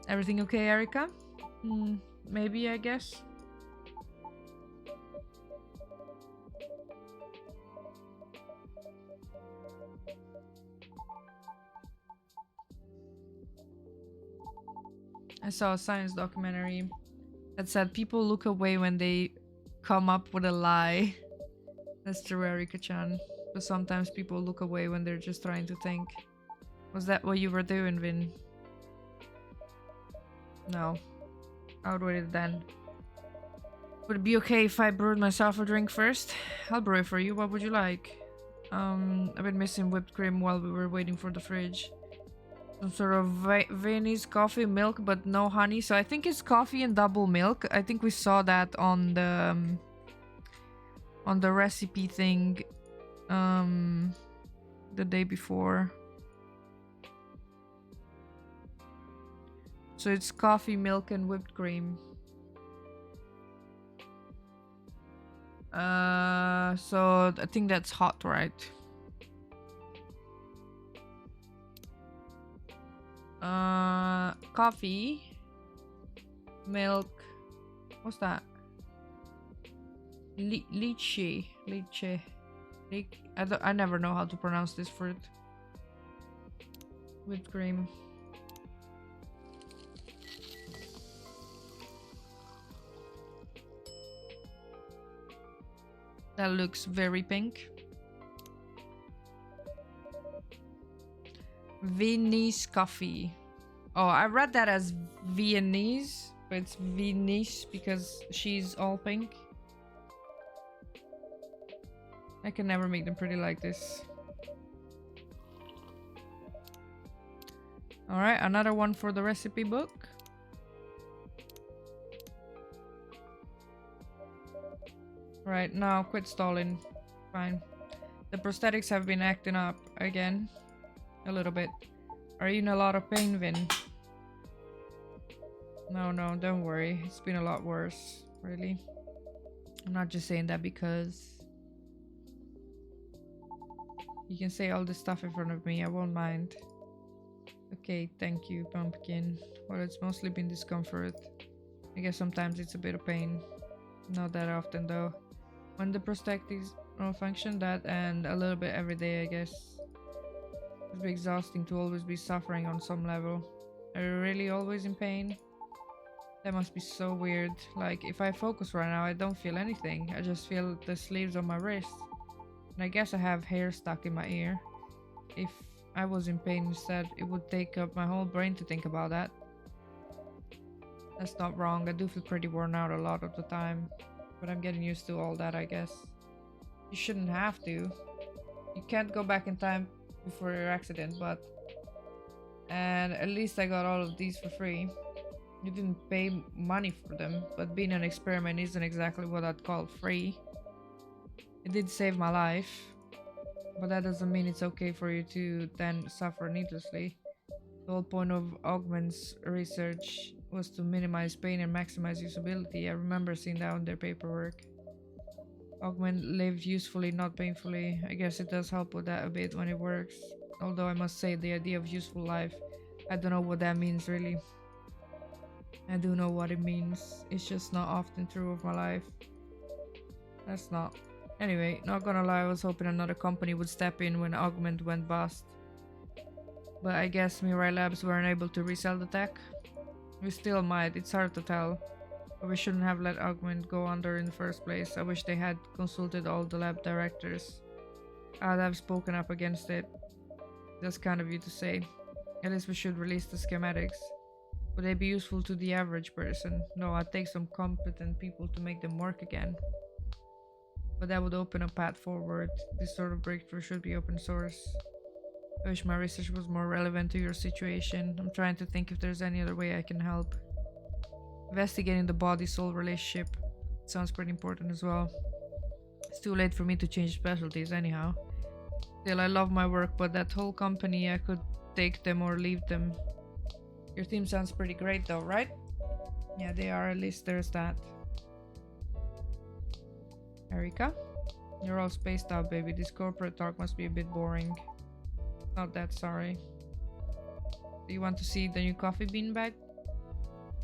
Everything okay, Erica? Maybe, I guess. I saw a science documentary that said people look away when they come up with a lie. That's true, Erika-chan. But sometimes people look away when they're just trying to think. Was that what you were doing, Vin? No. I would wait it then. Would it be okay if I brewed myself a drink first? I'll brew it for you. What would you like? I've been missing whipped cream while we were waiting for the fridge. Some sort of Viennese coffee milk, but no honey. So I think it's coffee and double milk. I think we saw that on the recipe thing the day before. So it's coffee, milk, and whipped cream. So I think that's hot, right? Coffee, milk. What's that? Lychee. I never know how to pronounce this fruit. Whipped cream. That looks very pink. Viennese coffee. Oh, I read that as Viennese, but it's Viennese because she's all pink. I can never make them pretty like this. Alright, another one for the recipe book. Right, now quit stalling. Fine. The prosthetics have been acting up again. A little bit. Are you in a lot of pain, Vin? No, don't worry. It's been a lot worse, really. I'm not just saying that because you can say all this stuff in front of me. I won't mind. Okay, thank you, Pumpkin. Well, it's mostly been discomfort. I guess sometimes it's a bit of pain. Not that often, though. When the prosthetics don't function, that and a little bit every day, I guess. It'd be exhausting to always be suffering on some level. Are you really always in pain? That must be so weird. Like, if I focus right now, I don't feel anything. I just feel the sleeves on my wrist. And I guess I have hair stuck in my ear. If I was in pain instead, it would take up my whole brain to think about that. That's not wrong. I do feel pretty worn out a lot of the time. But I'm getting used to all that, I guess. You shouldn't have to. You can't go back in time before your accident, but... And at least I got all of these for free. You didn't pay money for them, but being an experiment isn't exactly what I'd call free. It did save my life, but that doesn't mean it's okay for you to then suffer needlessly. The whole point of Augment's research was to minimize pain and maximize usability. I remember seeing that on their paperwork. Augment lived usefully, not painfully. I guess it does help with that a bit when it works. Although I must say, the idea of useful life, I don't know what that means really. I do know what it means. It's just not often true of my life. That's not. Anyway, not gonna lie, I was hoping another company would step in when Augment went bust. But I guess Mirai Labs weren't able to resell the tech. We still might, it's hard to tell. But we shouldn't have let Augment go under in the first place. I wish they had consulted all the lab directors. I'd have spoken up against it. That's kind of you to say. At least we should release the schematics. Would they be useful to the average person? No, I'd take some competent people to make them work again. But that would open a path forward. This sort of breakthrough should be open source. I wish my research was more relevant to your situation. I'm trying to think if there's any other way I can help. Investigating the body-soul relationship sounds pretty important as well. It's too late for me to change specialties anyhow. Still, I love my work, but that whole company, I could take them or leave them. Your team sounds pretty great though, right? Yeah, they are. At least there's that. Erika? You're all spaced out, baby. This corporate talk must be a bit boring. Not that sorry. Do you want to see the new coffee bean bag?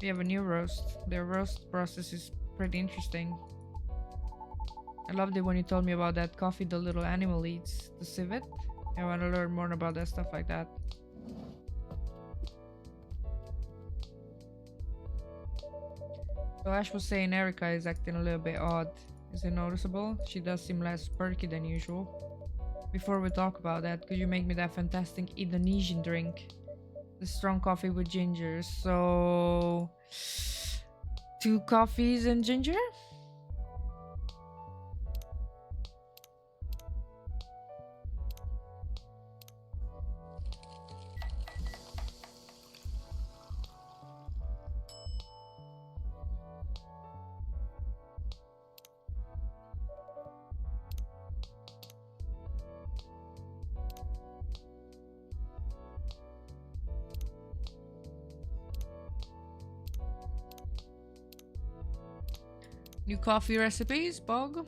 We have a new roast. Their roast process is pretty interesting. I loved it when you told me about that coffee the little animal eats, the civet. I want to learn more about that stuff like that. So Ash was saying Erika is acting a little bit odd. Is it noticeable? She does seem less perky than usual. Before we talk about that, could you make me that fantastic Indonesian drink? The strong coffee with ginger. So... 2 coffees and ginger? New coffee recipes, Bog?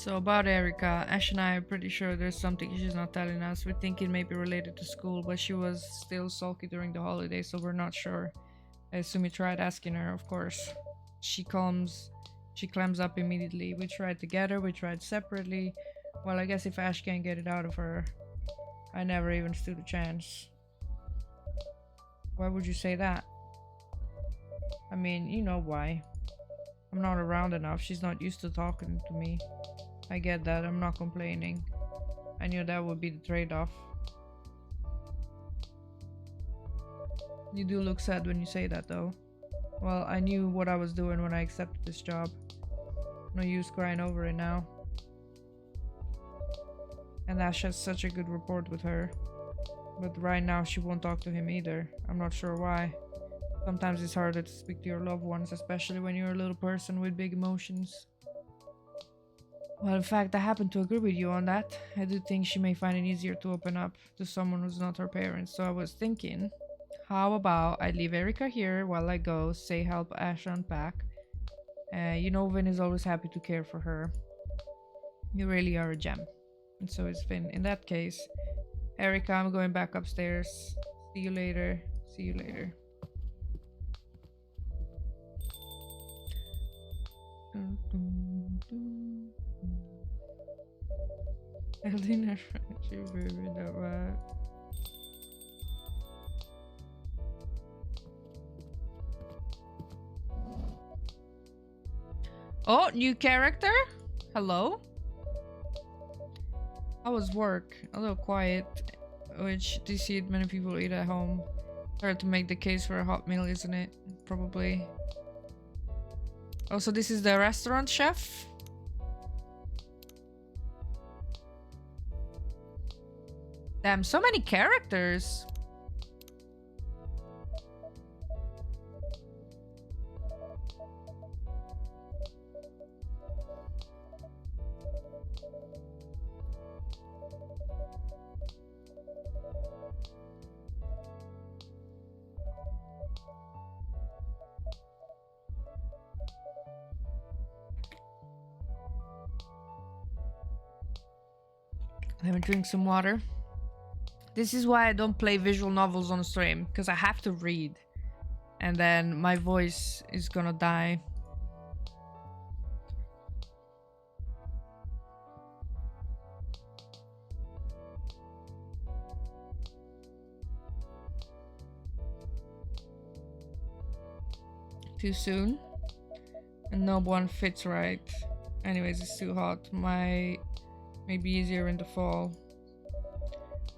So about Erica, Ash and I are pretty sure there's something she's not telling us. We think it may be related to school, but she was still sulky during the holidays, so we're not sure. I assume you tried asking her, of course. She clams up immediately. We tried together, we tried separately. Well, I guess if Ash can't get it out of her, I never even stood a chance. Why would you say that? I mean, you know why. I'm not around enough. She's not used to talking to me. I get that. I'm not complaining. I knew that would be the trade-off. You do look sad when you say that, though. Well, I knew what I was doing when I accepted this job. No use crying over it now. And Ash has such a good rapport with her. But right now she won't talk to him either. I'm not sure why. Sometimes it's harder to speak to your loved ones, especially when you're a little person with big emotions. Well, in fact, I happen to agree with you on that. I do think she may find it easier to open up to someone who's not her parents. So I was thinking, how about I leave Erica here while I go, say help Ash unpack. You know Vin is always happy to care for her. You really are a gem. And so is Vin. In that case, Erica, I'm going back upstairs. See you later. See you later. Eldina friendship, baby, that bad. Oh, new character? Hello? How was work? A little quiet, which do you see it many people eat at home. Hard to make the case for a hot meal, isn't it? Probably. Oh, so this is the restaurant chef? Damn, so many characters. Let me drink some water. This is why I don't play visual novels on stream, because I have to read. And then my voice is gonna die. Too soon? And no one fits right. Anyways, it's too hot. May be easier in the fall.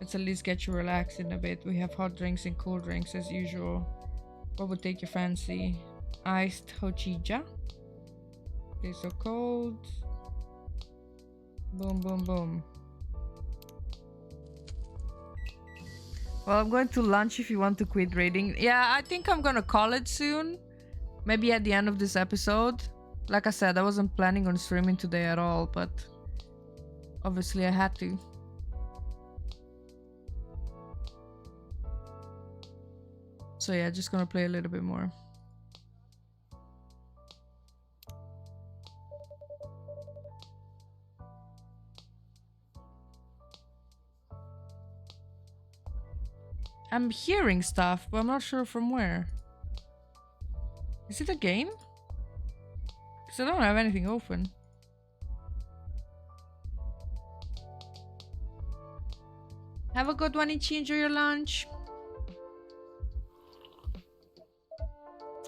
Let's at least get you relaxed in a bit. We have hot drinks and cool drinks as usual. What would take your fancy? Iced hochija. Okay, so cold. Boom, boom, boom. Well, I'm going to lunch if you want to quit raiding. Yeah, I think I'm gonna call it soon. Maybe at the end of this episode. Like I said, I wasn't planning on streaming today at all, but obviously I had to. So yeah, just gonna play a little bit more. I'm hearing stuff, but I'm not sure from where. Is it a game? Because I don't have anything open. Have a good one, Ichi. Enjoy your lunch.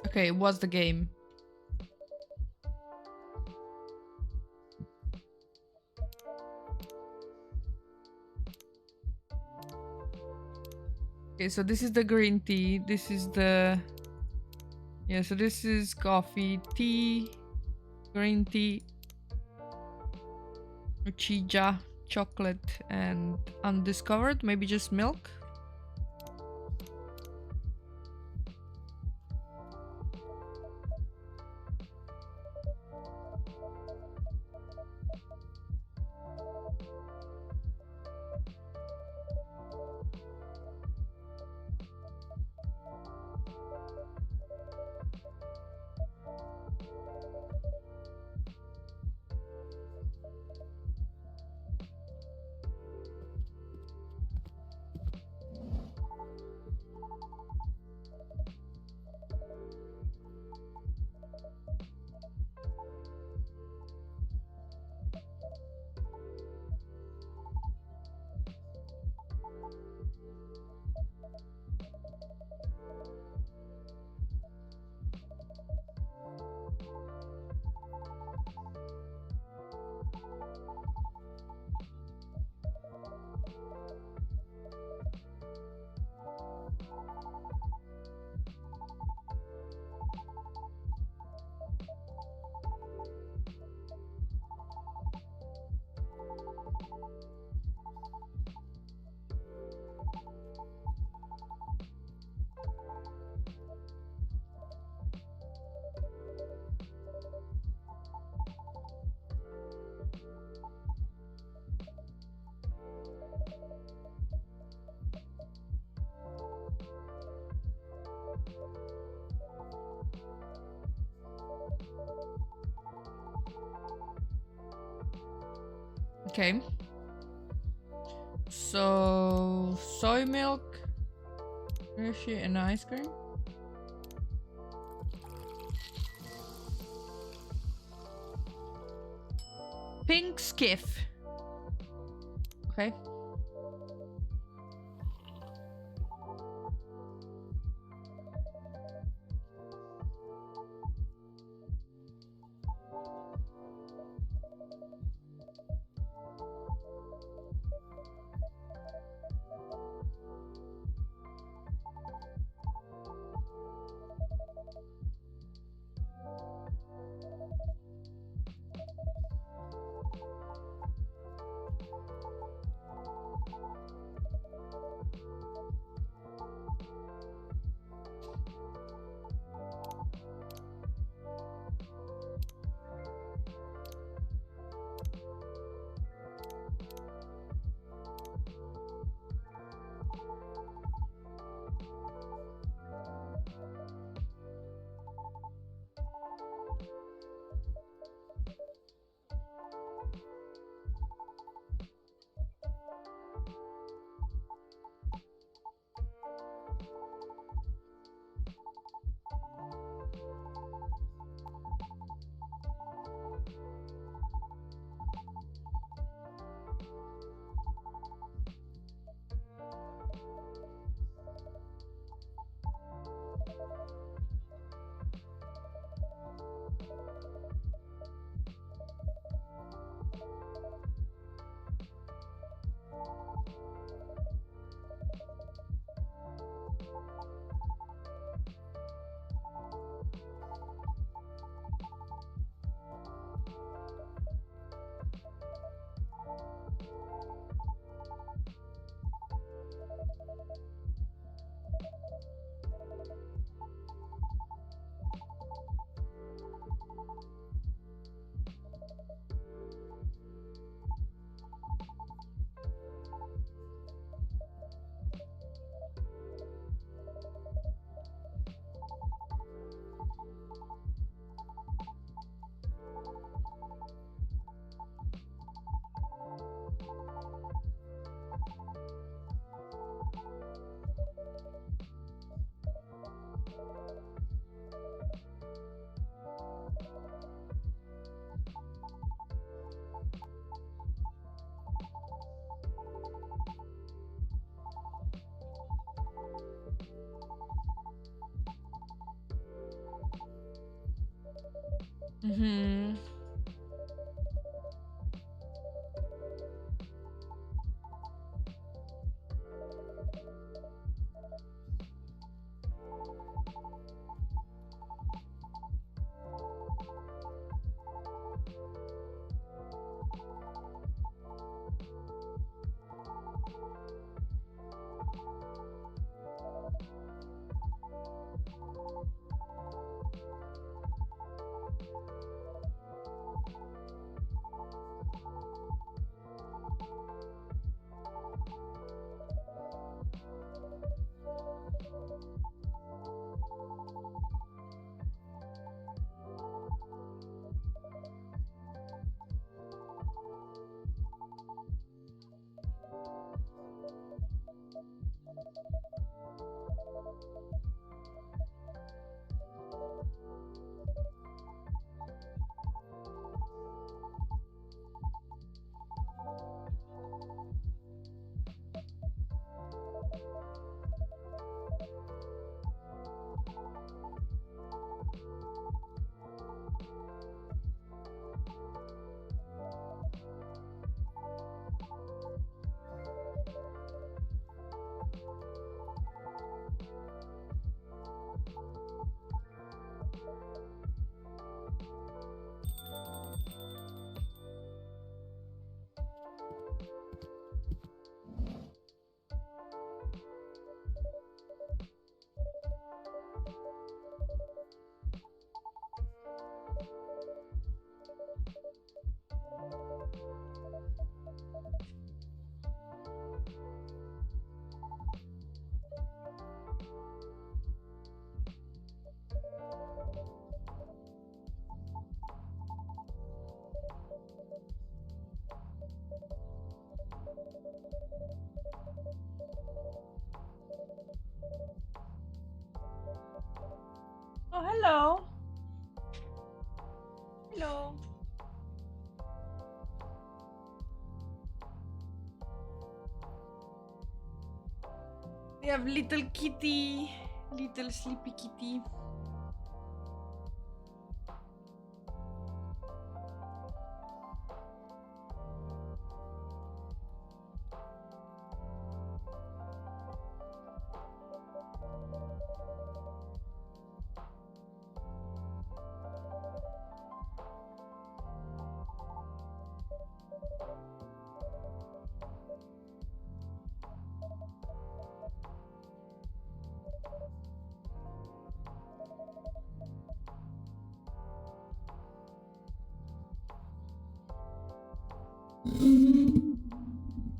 Okay, it was the game. Okay, so this is the green tea. This is the... Yeah, so this is coffee, tea, green tea, uchija, chocolate, and undiscovered. Maybe just milk. Okay. So soy milk, sushi, and ice cream. Pink skiff. Okay. Mm-hmm. Hello. Hello. We have little kitty. Little sleepy kitty.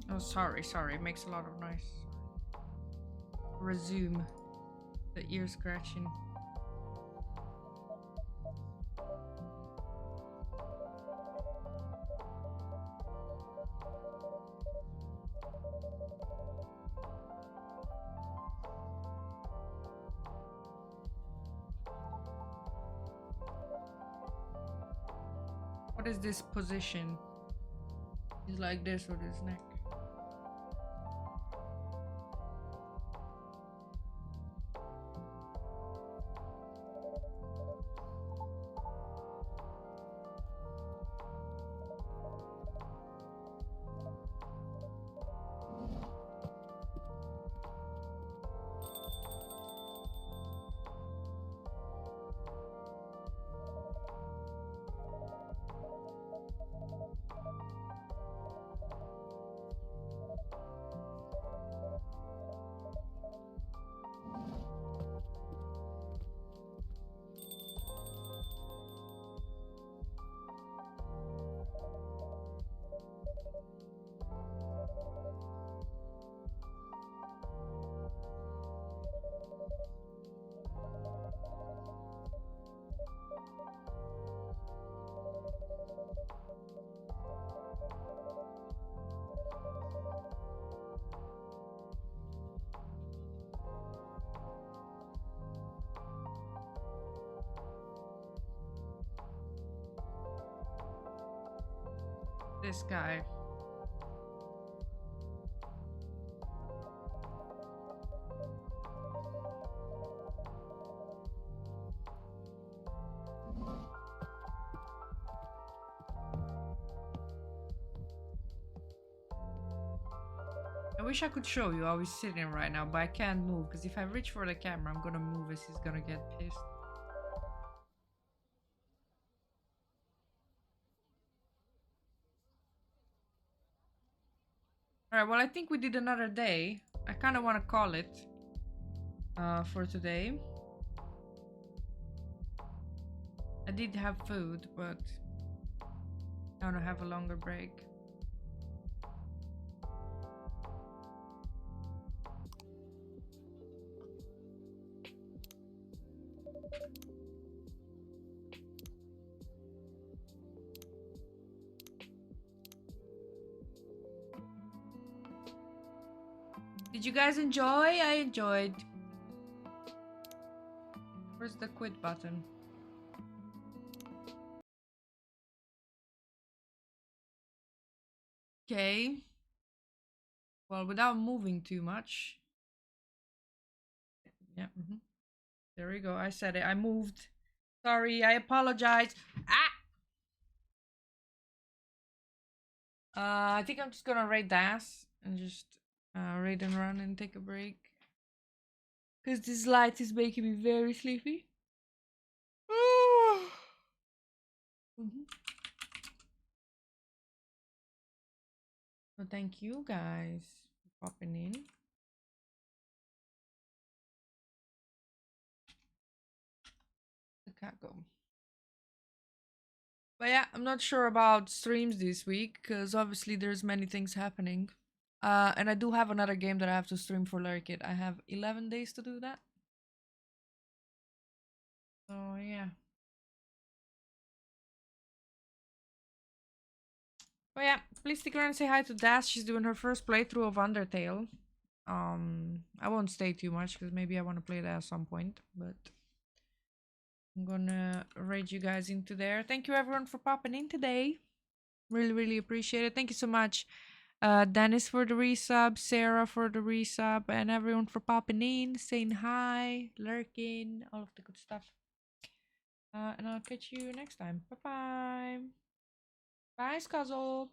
Oh, sorry. It makes a lot of noise. Resume. The ear scratching. What is this position? He's like this with his neck. This guy. I wish I could show you how he's sitting right now, but I can't move because if I reach for the camera, I'm gonna move as he's gonna get pissed. Alright, well, I think we did another day. I kind of want to call it for today. I did have food, but I want to have a longer break. Did you guys enjoy? I enjoyed. Where's the quit button? Okay. Well, without moving too much. Yeah. There we go. I said it. I moved. Sorry. I apologize. I think I'm just gonna raid DAS and just raid and run and take a break. Because this light is making me very sleepy. So thank you guys for popping in. The cat go. But yeah, I'm not sure about streams this week because obviously there's many things happening. And I do have another game that I have to stream for Lurkit. I have 11 days to do that. So yeah. But yeah, please stick around and say hi to Dash. She's doing her first playthrough of Undertale. I won't stay too much because maybe I want to play that at some point, but I'm gonna raid you guys into there. Thank you everyone for popping in today. Really, really appreciate it. Thank you so much, Dennis for the resub, Sarah for the resub, and everyone for popping in, saying hi, lurking, all of the good stuff. And I'll catch you next time. Bye bye. Bye, Scuzzle.